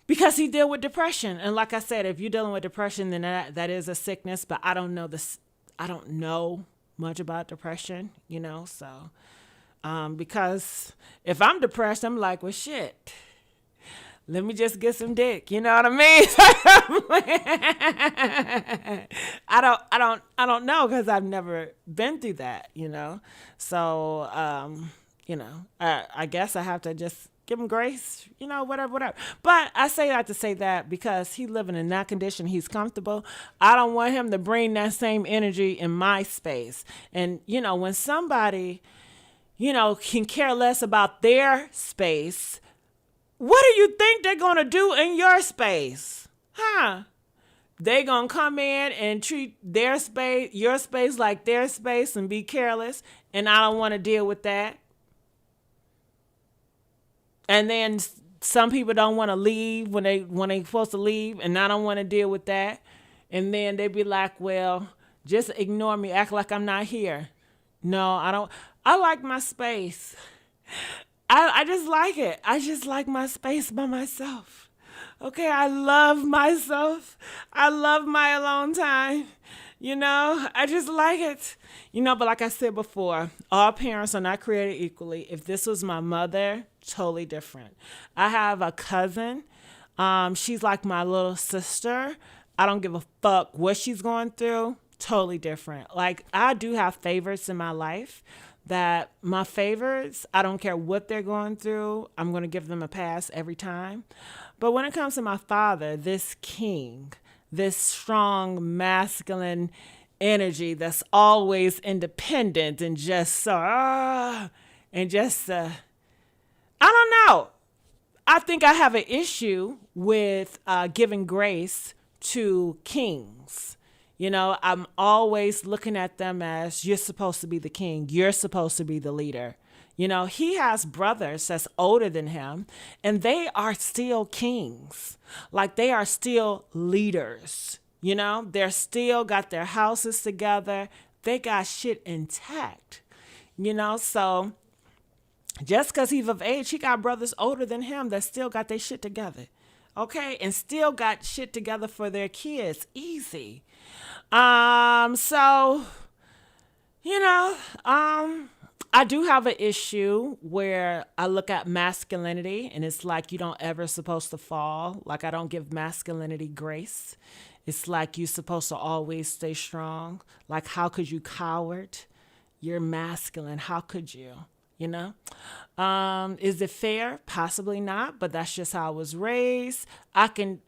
because he deal with depression? And like I said, if you're dealing with depression, then that is a sickness. But I don't know this. I don't know much about depression, So because if I'm depressed, I'm like, well, shit. Let me just get some dick. You know what I mean? I don't know because I've never been through that. So, I guess I have to just give him grace, whatever. But I say that to say that because he living in that condition, he's comfortable. I don't want him to bring that same energy in my space. And, when somebody, can care less about their space, what do you think they're going to do in your space? Huh? They going to come in and treat their space, your space like their space and be careless. And I don't want to deal with that. And then some people don't want to leave when they supposed to leave. And I don't want to deal with that. And then they be like, well, just ignore me. Act like I'm not here. No, I don't. I like my space. I just like it. I just like my space by myself. Okay, I love myself. I love my alone time. I just like it. But like I said before, all parents are not created equally. If this was my mother, totally different. I have a cousin. She's like my little sister. I don't give a fuck what she's going through. Totally different. Like, I do have favorites in my life. That my favorites, I don't care what they're going through, I'm going to give them a pass every time. But when it comes to my father, this king, this strong masculine energy that's always independent and just I don't know. I think I have an issue with giving grace to kings. I'm always looking at them as you're supposed to be the king. You're supposed to be the leader. He has brothers that's older than him, and they are still kings. Like, they are still leaders. They're still got their houses together. They got shit intact. So just because he's of age, he got brothers older than him that still got their shit together. Okay, and still got shit together for their kids. Easy. I do have an issue where I look at masculinity and it's like you don't ever supposed to fall. Like, I don't give masculinity grace. It's like you're supposed to always stay strong. Like, how could you coward? You're masculine. How could you? Is it fair? Possibly not, but that's just how I was raised. I could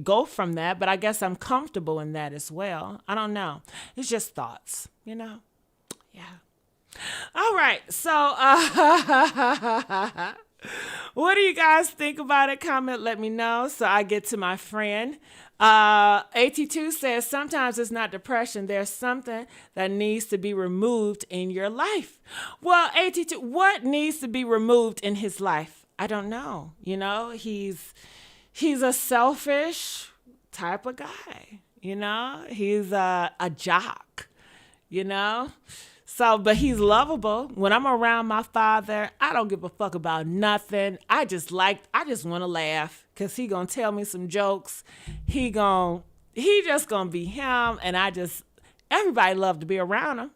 go from that, but I guess I'm comfortable in that as well. I don't know. It's just thoughts, Yeah. All right. So, what do you guys think about it? Comment, let me know so I get to my friend. AT2 says, sometimes it's not depression. There's something that needs to be removed in your life. Well, AT2, what needs to be removed in his life? I don't know. He's a selfish type of guy. He's a jock, So, but he's lovable. When I'm around my father, I don't give a fuck about nothing. I just want to laugh because he gonna tell me some jokes. He just gonna be him, and everybody love to be around him,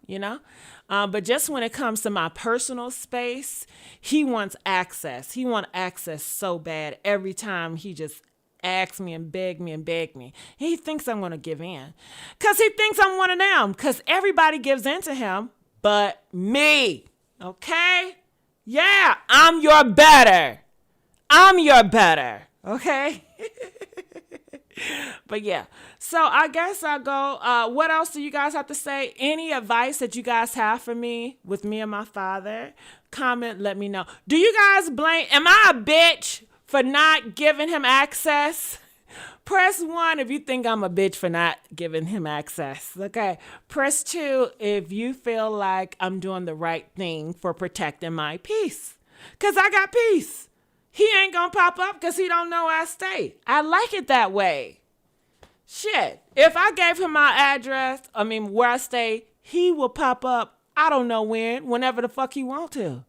But just when it comes to my personal space, he wants access. He wants access so bad. Every time he just asks me and beg me. He thinks I'm going to give in. Because he thinks I'm one of them. Because everybody gives in to him but me. Okay? Yeah, I'm your better. Okay? But yeah, so I guess I'll go. What else do you guys have to say? Any advice that you guys have for me with me and my father? Comment, let me know. Do you guys am I a bitch for not giving him access? Press 1 if you think I'm a bitch for not giving him access. Okay. Press 2 if you feel like I'm doing the right thing for protecting my peace. Because I got peace. He ain't going to pop up because he don't know I stay. I like it that way. Shit. If I gave him my address, where I stay, he will pop up. I don't know whenever the fuck he want to.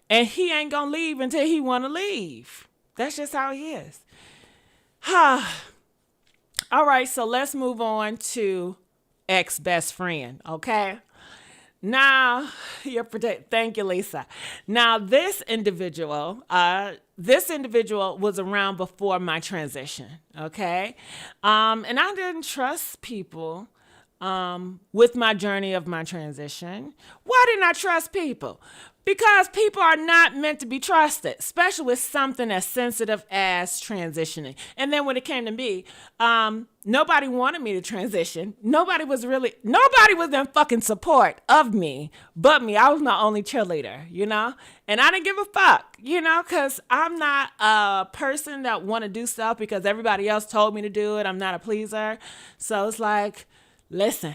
And he ain't gonna leave until he wanna leave. That's just how he is. All right, so let's move on to ex-best friend, okay? Now, thank you, Lisa. Now, this individual was around before my transition, okay? And I didn't trust people with my journey of my transition. Why didn't I trust people? Because people are not meant to be trusted, especially with something as sensitive as transitioning. And then when it came to me, nobody wanted me to transition. Nobody was in fucking support of me but me. I was my only cheerleader, and I didn't give a fuck, because I'm not a person that want to do stuff because everybody else told me to do it. I'm not a pleaser. So it's like, listen,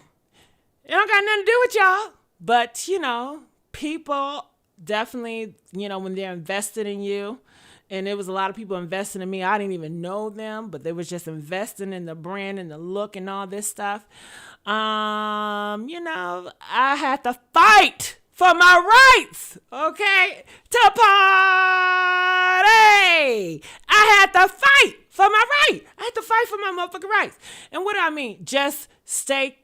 it don't got nothing to do with y'all, but people definitely, when they're invested in you, and there was a lot of people investing in me. I didn't even know them, but they was just investing in the brand and the look and all this stuff. I had to fight for my rights, okay, to party. I had to fight for my right. I had to fight for my motherfucking rights. And what do I mean? Just stay,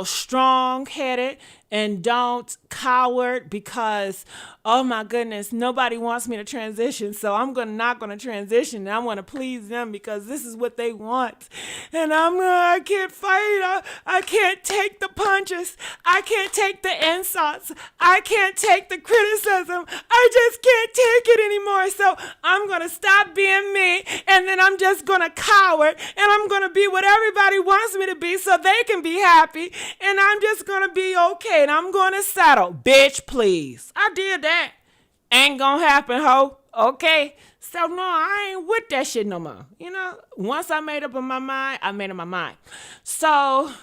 strong-headed and don't coward because, oh my goodness, nobody wants me to transition. So I'm not going to transition. And I want to please them because this is what they want. And I can't fight. I can't take the punches. I can't take the insults. I can't take the criticism. I just can't take it anymore. So I'm going to stop being me. And then I'm just going to coward. And I'm going to be what everybody wants me to be so they can be happy. And I'm just going to be okay. And I'm going to settle. Bitch, please. I did that. Ain't gonna happen, ho. Okay? So, no, I ain't with that shit no more. Once I made up in my mind, I made up my mind. So,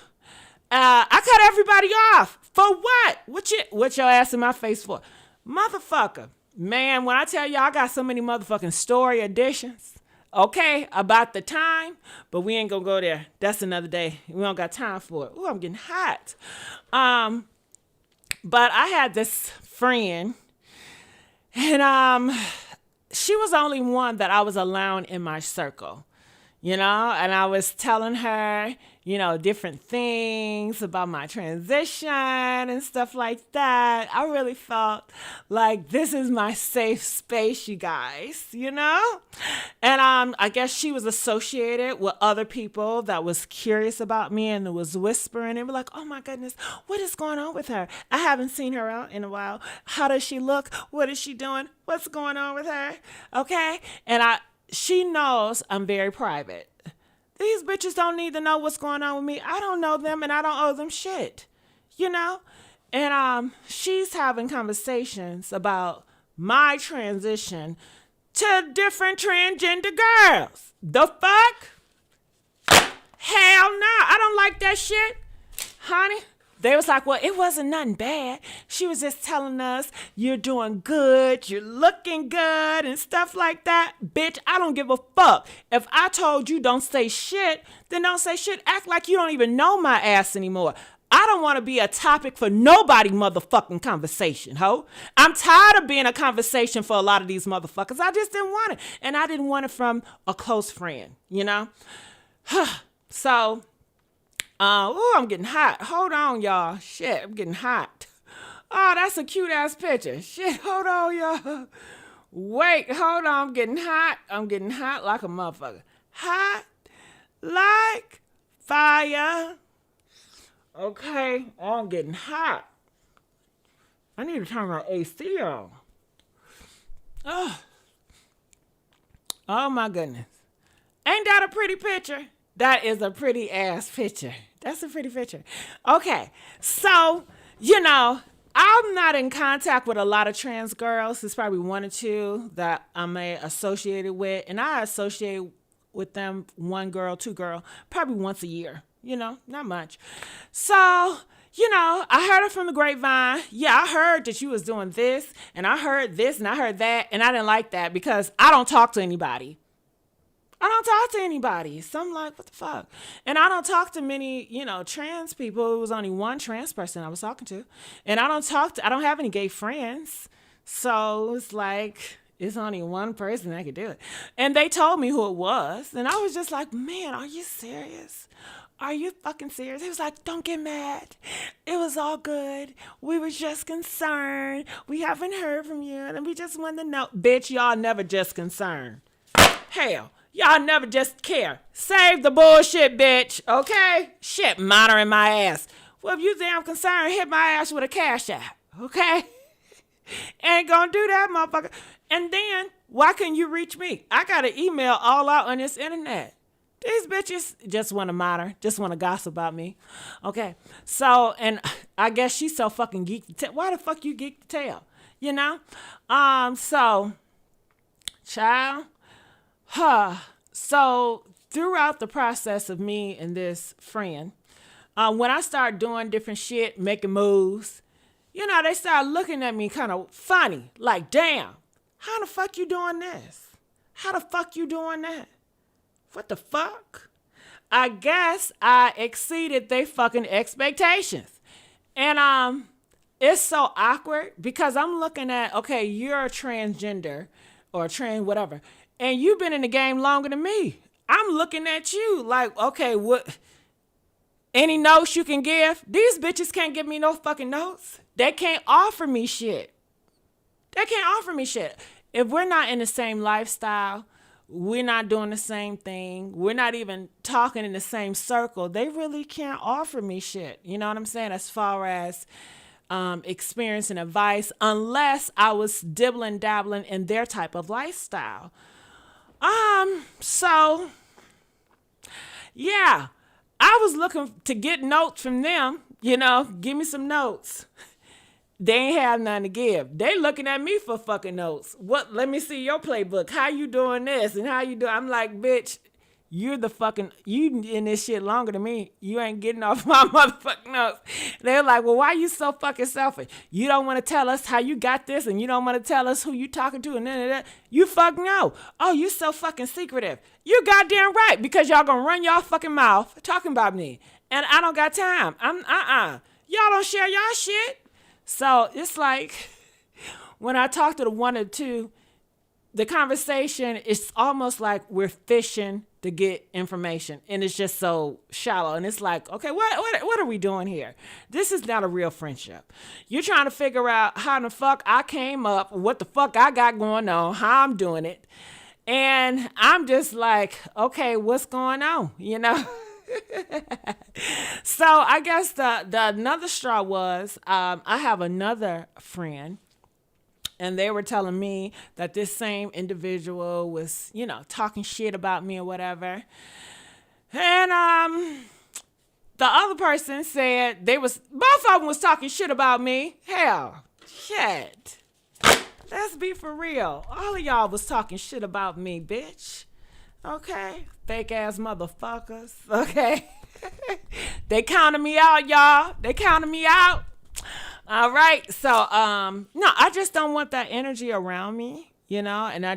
I cut everybody off. For what? What your ass in my face for? Motherfucker. Man, when I tell y'all, I got so many motherfucking story additions. Okay, about the time, but we ain't gonna go there. That's another day. We don't got time for it. Ooh, I'm getting hot. But I had this friend, and she was the only one that I was allowing in my circle, and I was telling her, different things about my transition and stuff like that. I really felt like this is my safe space, you guys, And I guess she was associated with other people that was curious about me and was whispering and were like, oh my goodness, what is going on with her? I haven't seen her out in a while. How does she look? What is she doing? What's going on with her? Okay. And she knows I'm very private. These bitches don't need to know what's going on with me. I don't know them and I don't owe them shit, And she's having conversations about my transition to different transgender girls. The fuck? Hell no. I don't like that shit, honey. They was like, well, it wasn't nothing bad. She was just telling us you're doing good, you're looking good and stuff like that. Bitch, I don't give a fuck. If I told you don't say shit, then don't say shit. Act like you don't even know my ass anymore. I don't want to be a topic for nobody motherfucking conversation, ho. I'm tired of being a conversation for a lot of these motherfuckers. I just didn't want it. And I didn't want it from a close friend, So... I'm getting hot. Hold on, y'all. Shit, I'm getting hot. Oh, that's a cute ass picture. Shit, hold on, y'all. Wait, hold on. I'm getting hot. I'm getting hot like a motherfucker. Hot like fire. Okay, I'm getting hot. I need to turn my AC on. Oh my goodness. Ain't that a pretty picture? That is a pretty ass picture. That's a pretty picture. Okay, so, I'm not in contact with a lot of trans girls. There's probably one or two that I'm associated with. And I associate with them, one girl, two girl, probably once a year. Not much. So, I heard it from the grapevine. Yeah, I heard that you was doing this. And I heard this and I heard that. And I didn't like that because I don't talk to anybody. I don't talk to anybody. So I'm like, what the fuck? And I don't talk to many, trans people. It was only one trans person I was talking to. And I don't have any gay friends. So it's like, it's only one person that could do it. And they told me who it was. And I was just like, man, are you serious? Are you fucking serious? He was like, don't get mad. It was all good. We were just concerned. We haven't heard from you. And we just wanted to know. Bitch, y'all never just concerned. Hell, y'all never just care. Save the bullshit, bitch. Okay? Shit, monitoring my ass. Well, if you damn concerned, hit my ass with a cash app. Okay? Ain't gonna do that, motherfucker. And then, why couldn't you reach me? I got an email all out on this internet. These bitches just want to monitor, just want to gossip about me. Okay. So, and I guess she's so fucking geek to tell. Why the fuck you geek to tell? You know? So, child, so throughout the process of me and this friend, when I start doing different shit, making moves, they start looking at me kind of funny. Like, damn, how the fuck you doing this? How the fuck you doing that? What the fuck? I guess I exceeded their fucking expectations. And it's so awkward because I'm looking at, okay, you're a transgender or trans whatever, and you've been in the game longer than me. I'm looking at you like, okay, what? Any notes you can give? These bitches can't give me no fucking notes. They can't offer me shit. They can't offer me shit. If we're not in the same lifestyle, we're not doing the same thing, we're not even talking in the same circle, they really can't offer me shit. You know what I'm saying? As far as experience and advice, unless I was dibbling dabbling in their type of lifestyle. So yeah, I was looking to get notes from them, give me some notes. They ain't have nothing to give. They looking at me for fucking notes. What? Let me see your playbook. How you doing this and how you do? I'm like, bitch, you in this shit longer than me. You ain't getting off my motherfucking notes. They're like, well, why you so fucking selfish? You don't want to tell us how you got this, and you don't want to tell us who you talking to, and none of that. You fucking know. Oh, you so fucking secretive. You goddamn right, because y'all gonna run y'all fucking mouth talking about me, and I don't got time. Y'all don't share y'all shit. So it's like when I talk to the one or two, the conversation is almost like we're fishing to get information, and it's just so shallow. And it's like, okay, what are we doing here? This is not a real friendship. You're trying to figure out how the fuck I came up, what the fuck I got going on, how I'm doing it, and I'm just like, okay, what's going on? So I guess the another straw was I have another friend, and they were telling me that this same individual was, talking shit about me or whatever. And the other person said both of them was talking shit about me. Hell, shit. Let's be for real. All of y'all was talking shit about me, bitch. Okay? Fake ass motherfuckers. Okay? They counted me out, y'all. They counted me out. All right. So, no, I just don't want that energy around me, and I don't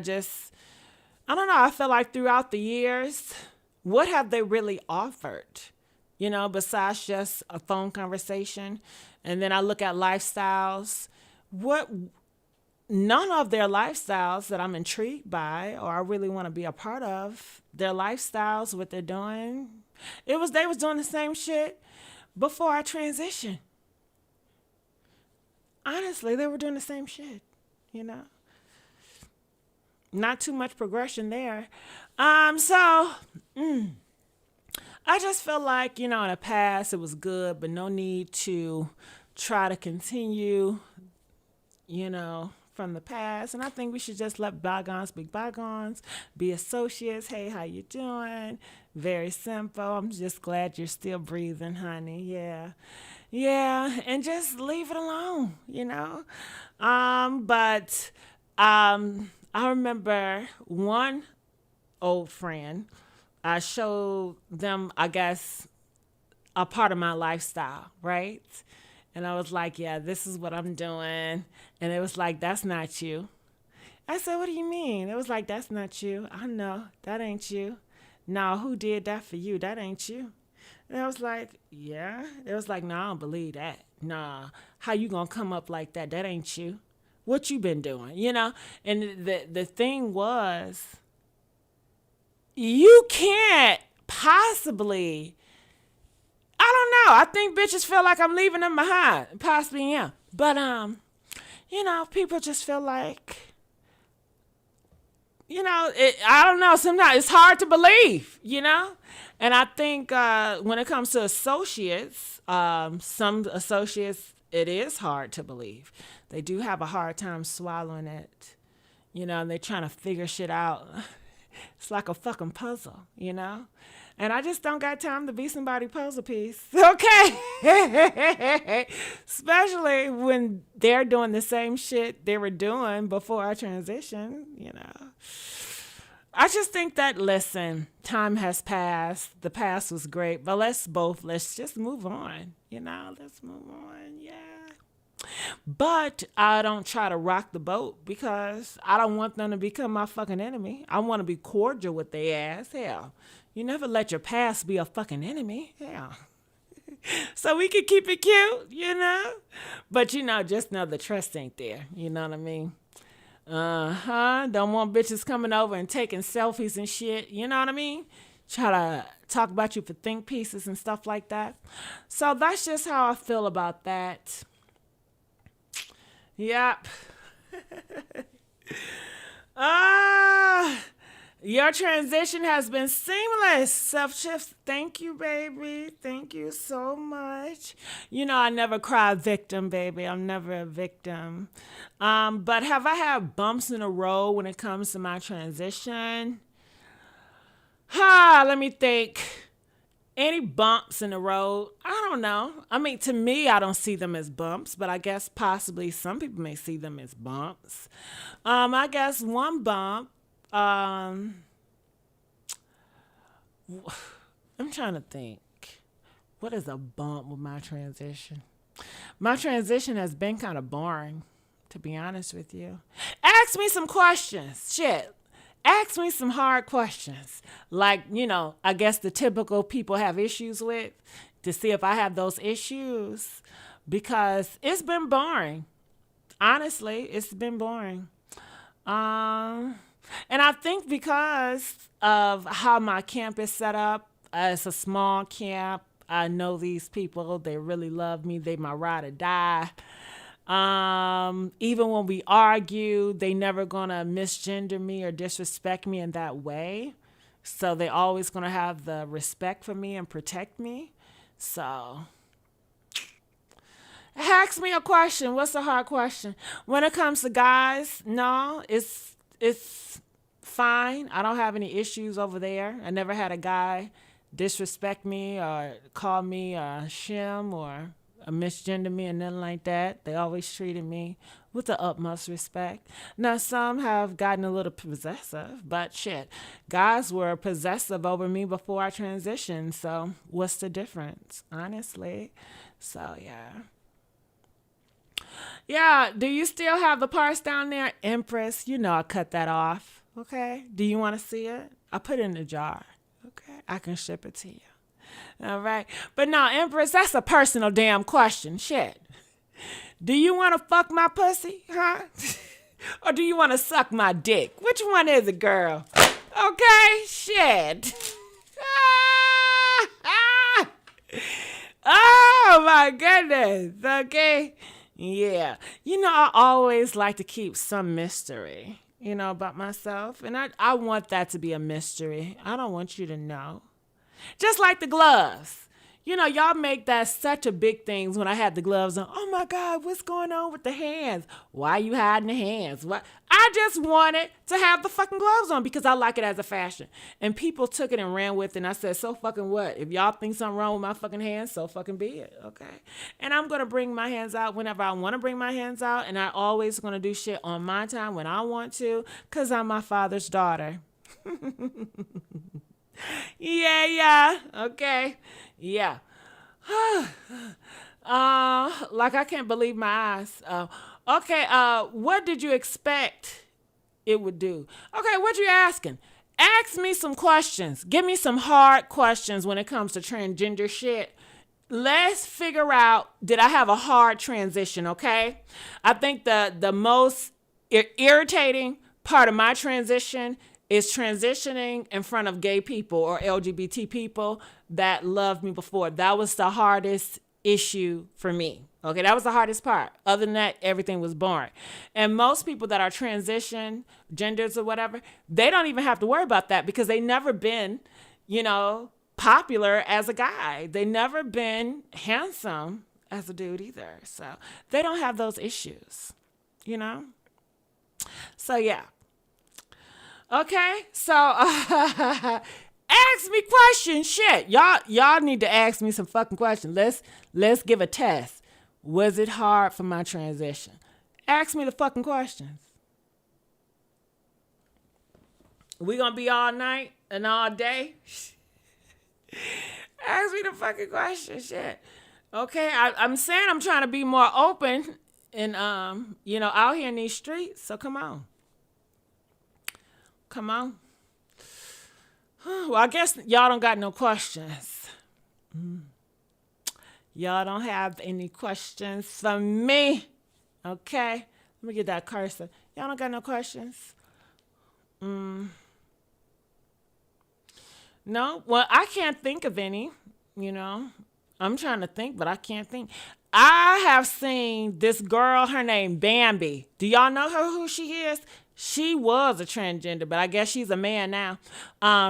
know. I feel like throughout the years, what have they really offered, besides just a phone conversation? And then I look at lifestyles. None of their lifestyles that I'm intrigued by or I really want to be a part of. Their lifestyles, what they're doing. They was doing the same shit before I transitioned. Honestly, they were doing the same shit, Not too much progression there. So I just feel like, in the past it was good, but no need to try to continue, from the past. And I think we should just let bygones be bygones, be associates. Hey, how you doing? Very simple. I'm just glad you're still breathing, honey. Yeah, and just leave it alone, But I remember one old friend, I showed them, I guess, a part of my lifestyle, right? And I was like, yeah, this is what I'm doing. And it was like, that's not you. I said, what do you mean? It was like, that's not you. I know. That ain't you. No, who did that for you? That ain't you. And I was like, yeah. It was like, no, I don't believe that. Nah, how you gonna come up like that? That ain't you. What you been doing? And the thing was, you can't possibly. I don't know. I think bitches feel like I'm leaving them behind. Possibly am. But people just feel like, I don't know. Sometimes it's hard to believe. And I think when it comes to associates, some associates, it is hard to believe. They do have a hard time swallowing it, and they're trying to figure shit out. It's like a fucking puzzle. And I just don't got time to be somebody puzzle piece. Okay. Especially when they're doing the same shit they were doing before I transitioned. I just think that, listen, time has passed. The past was great, but let's just move on. Let's move on. Yeah. But I don't try to rock the boat because I don't want them to become my fucking enemy. I want to be cordial with their ass. Hell, you never let your past be a fucking enemy. Hell. So we can keep it cute. But, just know the trust ain't there. You know what I mean? Don't want bitches coming over and taking selfies and shit. You know what I mean? Try to talk about you for think pieces and stuff like that. So that's just how I feel about that. Yep. Your transition has been seamless. Self-shift. Thank you, baby. Thank you so much. I never cry victim, baby. I'm never a victim. But have I had bumps in the road when it comes to my transition? Let me think. Any bumps in the road? I don't know. I mean, to me, I don't see them as bumps, but I guess possibly some people may see them as bumps. I guess one bump, I'm trying to think. What is a bump with my transition? My transition has been kind of boring, to be honest with you. Ask me some questions. Shit. Ask me some hard questions. Like, I guess the typical people have issues with, to see if I have those issues. Because it's been boring. Honestly, it's been boring. And I think because of how my camp is set up, it's a small camp. I know these people. They really love me. They my ride or die. Even when we argue, they never gonna misgender me or disrespect me in that way. So they always gonna have the respect for me and protect me. So ask me a question. What's a hard question? When it comes to guys, no, it's fine. I don't have any issues over there. I never had a guy disrespect me or call me a shim or misgender me and nothing like that. They always treated me with the utmost respect. Now, some have gotten a little possessive, but shit, guys were possessive over me before I transitioned. So what's the difference, honestly? So, yeah. Yeah, do you still have the parts down there? Empress, I cut that off. Okay? Do you want to see it? I put it in a jar. Okay? I can ship it to you. All right. But no, Empress, that's a personal damn question. Shit. Do you want to fuck my pussy? Huh? Or do you want to suck my dick? Which one is it, girl? Okay? Shit. Oh, my goodness. Okay? Yeah. I always like to keep some mystery, about myself. And I want that to be a mystery. I don't want you to know. Just like the gloves. Y'all make that such a big thing when I had the gloves on. Oh my God, what's going on with the hands? Why are you hiding the hands? What? I just wanted to have the fucking gloves on because I like it as a fashion. And people took it and ran with it. And I said, so fucking what? If y'all think something wrong with my fucking hands, so fucking be it. Okay. And I'm going to bring my hands out whenever I want to bring my hands out. And I always going to do shit on my time when I want to because I'm my father's daughter. Yeah. Okay. Yeah. Like I can't believe my eyes. Okay. What did you expect it would do. Okay, what you asking? Ask me some questions. Give me some hard questions when it comes to transgender shit. Let's figure out, did I have a hard transition, okay? I think the most irritating part of my transition is transitioning in front of gay people or LGBT people that loved me before. That was the hardest issue for me. Okay, that was the hardest part. Other than that, everything was boring. And most people that are transition genders or whatever, they don't even have to worry about that because they never been, popular as a guy. They never been handsome as a dude either. So they don't have those issues, So yeah. Okay, so ask me questions. Shit, y'all need to ask me some fucking questions. Let's give a test. Was it hard for my transition? Ask me the fucking questions. We gonna be all night and all day? Ask me the fucking questions. Shit. Okay, I'm saying I'm trying to be more open and out here in these streets. So come on. Come on. Well, I guess y'all don't got no questions. Y'all don't have any questions for me. Okay? Let me get that cursor. Y'all don't got no questions? No? Well, I can't think of any, I'm trying to think, but I can't think. I have seen this girl, her name Bambi. Do y'all know who she is? She was a transgender, but I guess she's a man now.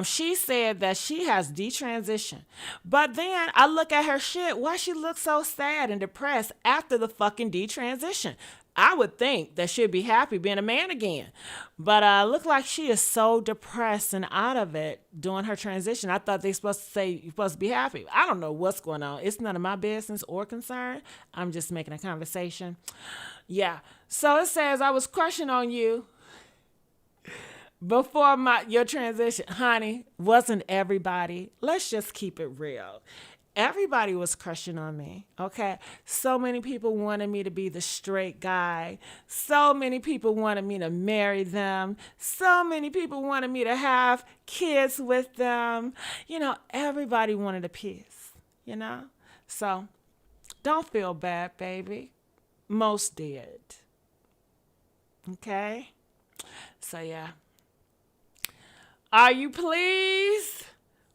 She said that she has detransitioned. But then I look at her shit. Why she looks so sad and depressed after the fucking detransition? I would think that she'd be happy being a man again. But look like she is so depressed and out of it doing her transition. I thought they supposed to say you're supposed to be happy. I don't know what's going on. It's none of my business or concern. I'm just making a conversation. Yeah. So it says, I was crushing on you before your transition. Honey, wasn't everybody? Let's just keep it real. Everybody was crushing on me, okay? So many people wanted me to be the straight guy. So many people wanted me to marry them. So many people wanted me to have kids with them. Everybody wanted a piece, So don't feel bad, baby. Most did. Okay? So, yeah. Are you pleased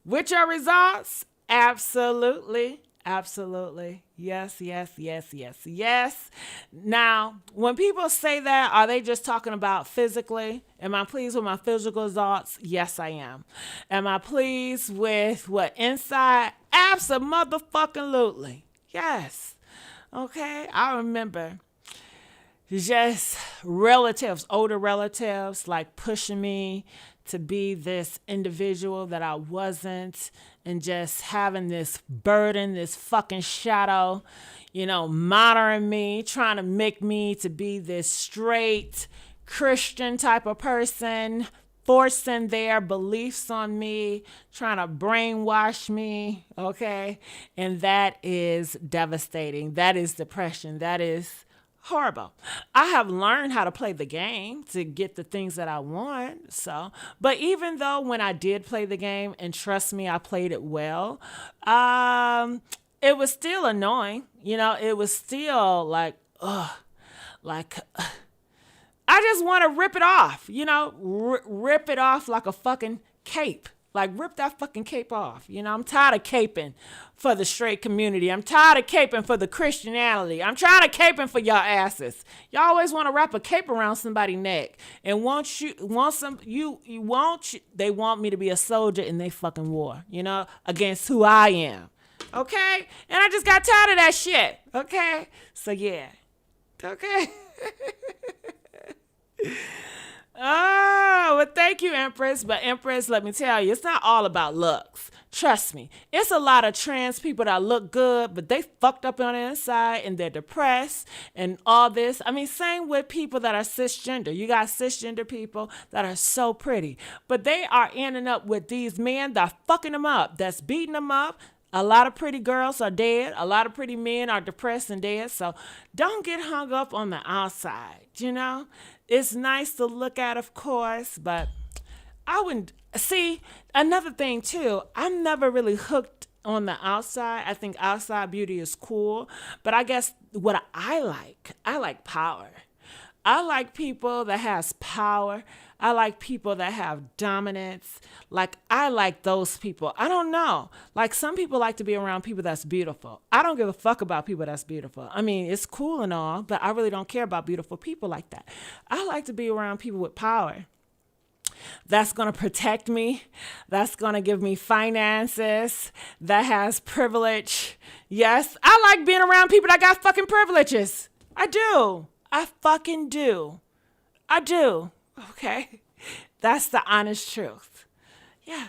with your results? Absolutely. Absolutely. Yes, yes, yes, yes, yes. Now, when people say that, are they just talking about physically? Am I pleased with my physical results? Yes, I am. Am I pleased with what inside? Absolutely. Yes. Okay. I remember just older relatives, like pushing me to be this individual that I wasn't, and just having this burden, this fucking shadow, monitoring me, trying to make me to be this straight Christian type of person, forcing their beliefs on me, trying to brainwash me, okay? And that is devastating. That is depression. That is horrible. I have learned how to play the game to get the things that I want. But even though when I did play the game, and trust me, I played it well, it was still annoying. It was still like, I just want to rip it off, rip it off like a fucking cape. Like, rip that fucking cape off. I'm tired of caping for the straight community. I'm tired of caping for the Christianity. I'm trying to caping for y'all asses. Y'all always want to wrap a cape around somebody's neck. And they want me to be a soldier in their fucking war, against who I am. Okay? And I just got tired of that shit. Okay? So, yeah. Okay? Oh, well, thank you, Empress. But Empress, let me tell you, it's not all about looks. Trust me. It's a lot of trans people that look good, but they fucked up on the inside and they're depressed and all this. I mean, same with people that are cisgender. You got cisgender people that are so pretty, but they are ending up with these men that are fucking them up, that's beating them up, A lot of pretty girls are dead. A lot of pretty men are depressed and dead. So don't get hung up on the outside, you know? It's nice to look at, of course, but I wouldn't see another thing too. I'm never really hooked on the outside. I think outside beauty is cool, but I guess what I like power. I like people that has power. I like people that have dominance. Like I like those people. I don't know. Like some people like to be around people that's beautiful. I don't give a fuck about people that's beautiful. I mean, it's cool and all, but I really don't care about beautiful people like that. I like to be around people with power that's going to protect me, that's going to give me finances, that has privilege. Yes, I like being around people that got fucking privileges. I do. I fucking do. I do. Okay? That's the honest truth. Yeah.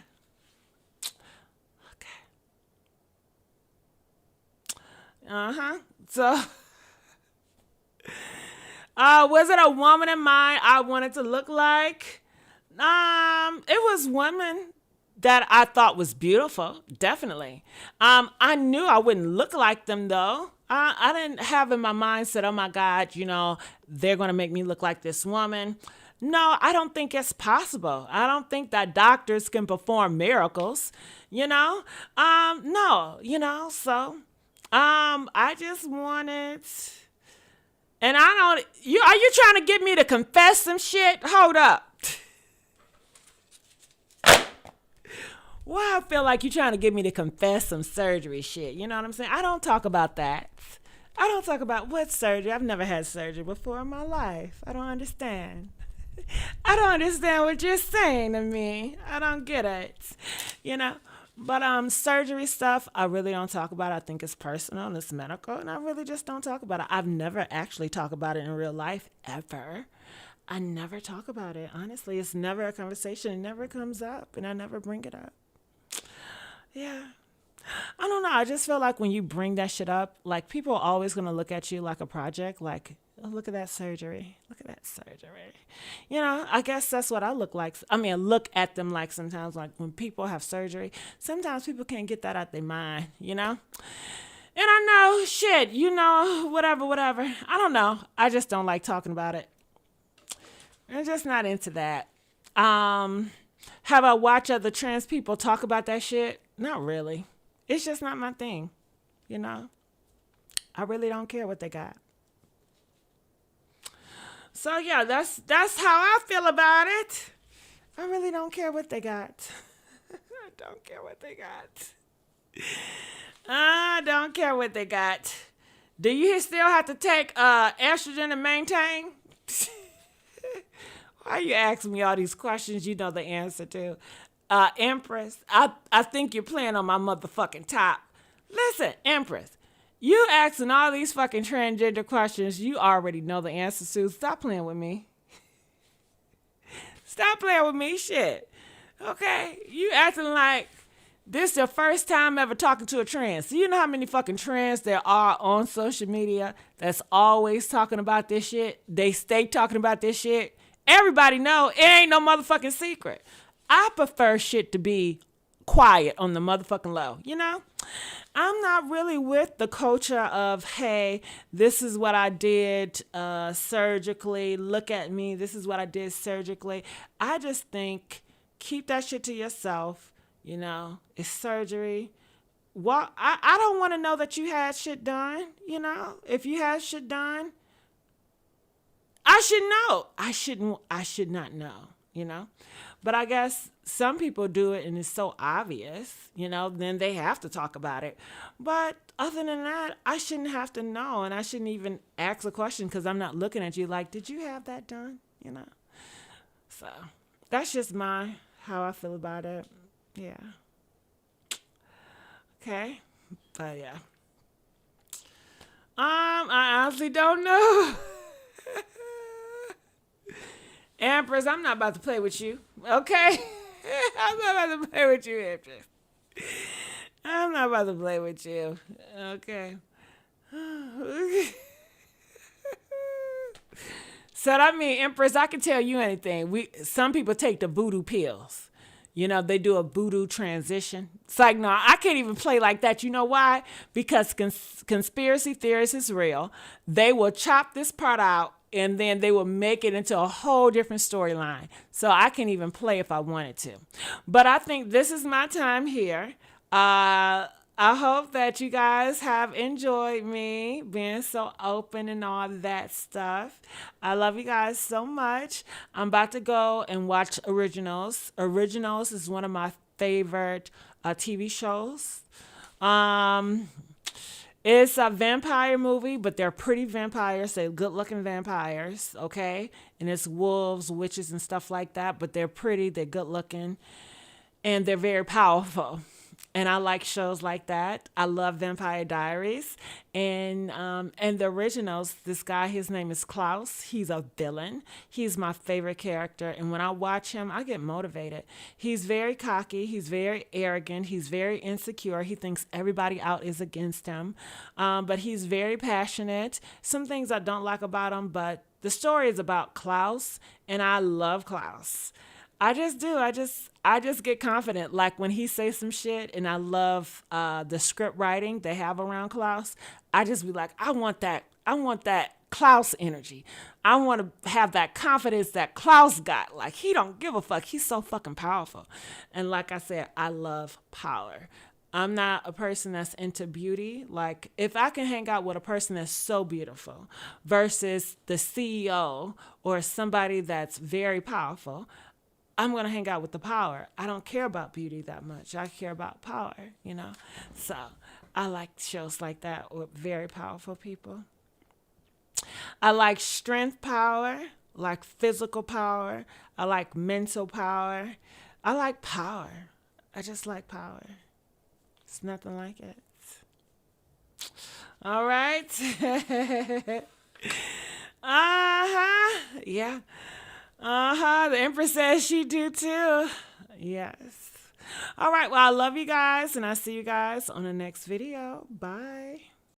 Okay. Uh-huh. So, was it a woman in mind I wanted to look like? It was women that I thought was beautiful, definitely. I knew I wouldn't look like them though. I didn't have in my mindset, oh my God, they're gonna make me look like this woman. No, I don't think it's possible. I don't think that doctors can perform miracles, No, so I just wanted, and I don't, are you trying to get me to confess some shit? Hold up. Why I feel like you're trying to get me to confess some surgery shit. You know what I'm saying? I don't talk about that. I don't talk about what surgery. I've never had surgery before in my life. I don't understand. I don't understand what you're saying to me. I don't get it. But surgery stuff, I really don't talk about it. I think it's personal and it's medical, and I really just don't talk about it. I've never actually talked about it in real life ever. I never talk about it. Honestly, it's never a conversation. It never comes up, and I never bring it up. Yeah. I don't know. I just feel like when you bring that shit up, like people are always going to look at you like a project, like, oh, look at that surgery. Look at that surgery. I guess that's what I look like. I mean, I look at them like sometimes, like when people have surgery, sometimes people can't get that out their mind, And I know, shit, whatever. I don't know. I just don't like talking about it. I'm just not into that. Have I watched other trans people talk about that shit? Not really. It's just not my thing. I really don't care what they got. So yeah, that's how I feel about it. I really don't care what they got. I don't care what they got. I don't care what they got. Do you still have to take estrogen to maintain? Why you asking me all these questions you know the answer to? Empress, I think you're playing on my motherfucking top. Listen, Empress, you asking all these fucking transgender questions you already know the answers to. Stop playing with me. Stop playing with me, shit. Okay? You acting like this your first time ever talking to a trans. So you know how many fucking trans there are on social media that's always talking about this shit? They stay talking about this shit. Everybody know it ain't no motherfucking secret. I prefer shit to be quiet on the motherfucking low, I'm not really with the culture of, hey, this is what I did surgically. Look at me. This is what I did surgically. I just think keep that shit to yourself. It's surgery. Well, I don't want to know that you had shit done. If you had shit done, I should know. I should not know, But I guess some people do it and it's so obvious, then they have to talk about it. But other than that, I shouldn't have to know, and I shouldn't even ask a question because I'm not looking at you like, did you have that done? So that's just how I feel about it. Yeah. Okay. But yeah. I honestly don't know. Empress, I'm not about to play with you, okay? I'm not about to play with you, Empress. I'm not about to play with you, okay? So that means, Empress, I can tell you anything. Some people take the voodoo pills. They do a voodoo transition. It's like, no, I can't even play like that. You know why? Because conspiracy theories is real. They will chop this part out and then they will make it into a whole different storyline. So I can even play if I wanted to. But I think this is my time here. I hope that you guys have enjoyed me being so open and all that stuff. I love you guys so much. I'm about to go and watch Originals. Originals is one of my favorite TV shows. Um, it's a vampire movie, but they're pretty vampires. They're good looking vampires, okay? And it's wolves, witches, and stuff like that, but they're pretty, they're good looking, and they're very powerful. And I like shows like that. I love Vampire Diaries, and the originals. This guy, his name is Klaus. He's a villain. He's my favorite character, and when I watch him, I get motivated. He's very cocky. He's very arrogant. He's very insecure. He thinks everybody out is against him, but he's very passionate. Some things I don't like about him, but the story is about Klaus, and I love Klaus. I just do. I just get confident. Like when he says some shit, and I love the script writing they have around Klaus. I just be like, I want that. I want that Klaus energy. I want to have that confidence that Klaus got. Like he don't give a fuck. He's so fucking powerful. And like I said, I love power. I'm not a person that's into beauty. Like if I can hang out with a person that's so beautiful versus the CEO or somebody that's very powerful, I'm going to hang out with the power. I don't care about beauty that much. I care about power. So I like shows like that with very powerful people. I like strength power, like physical power. I like mental power. I like power. I just like power. It's nothing like it. All right. Uh-huh. Yeah. Uh-huh. The Empress says she do too. Yes. All right. Well, I love you guys, and I'll see you guys on the next video. Bye.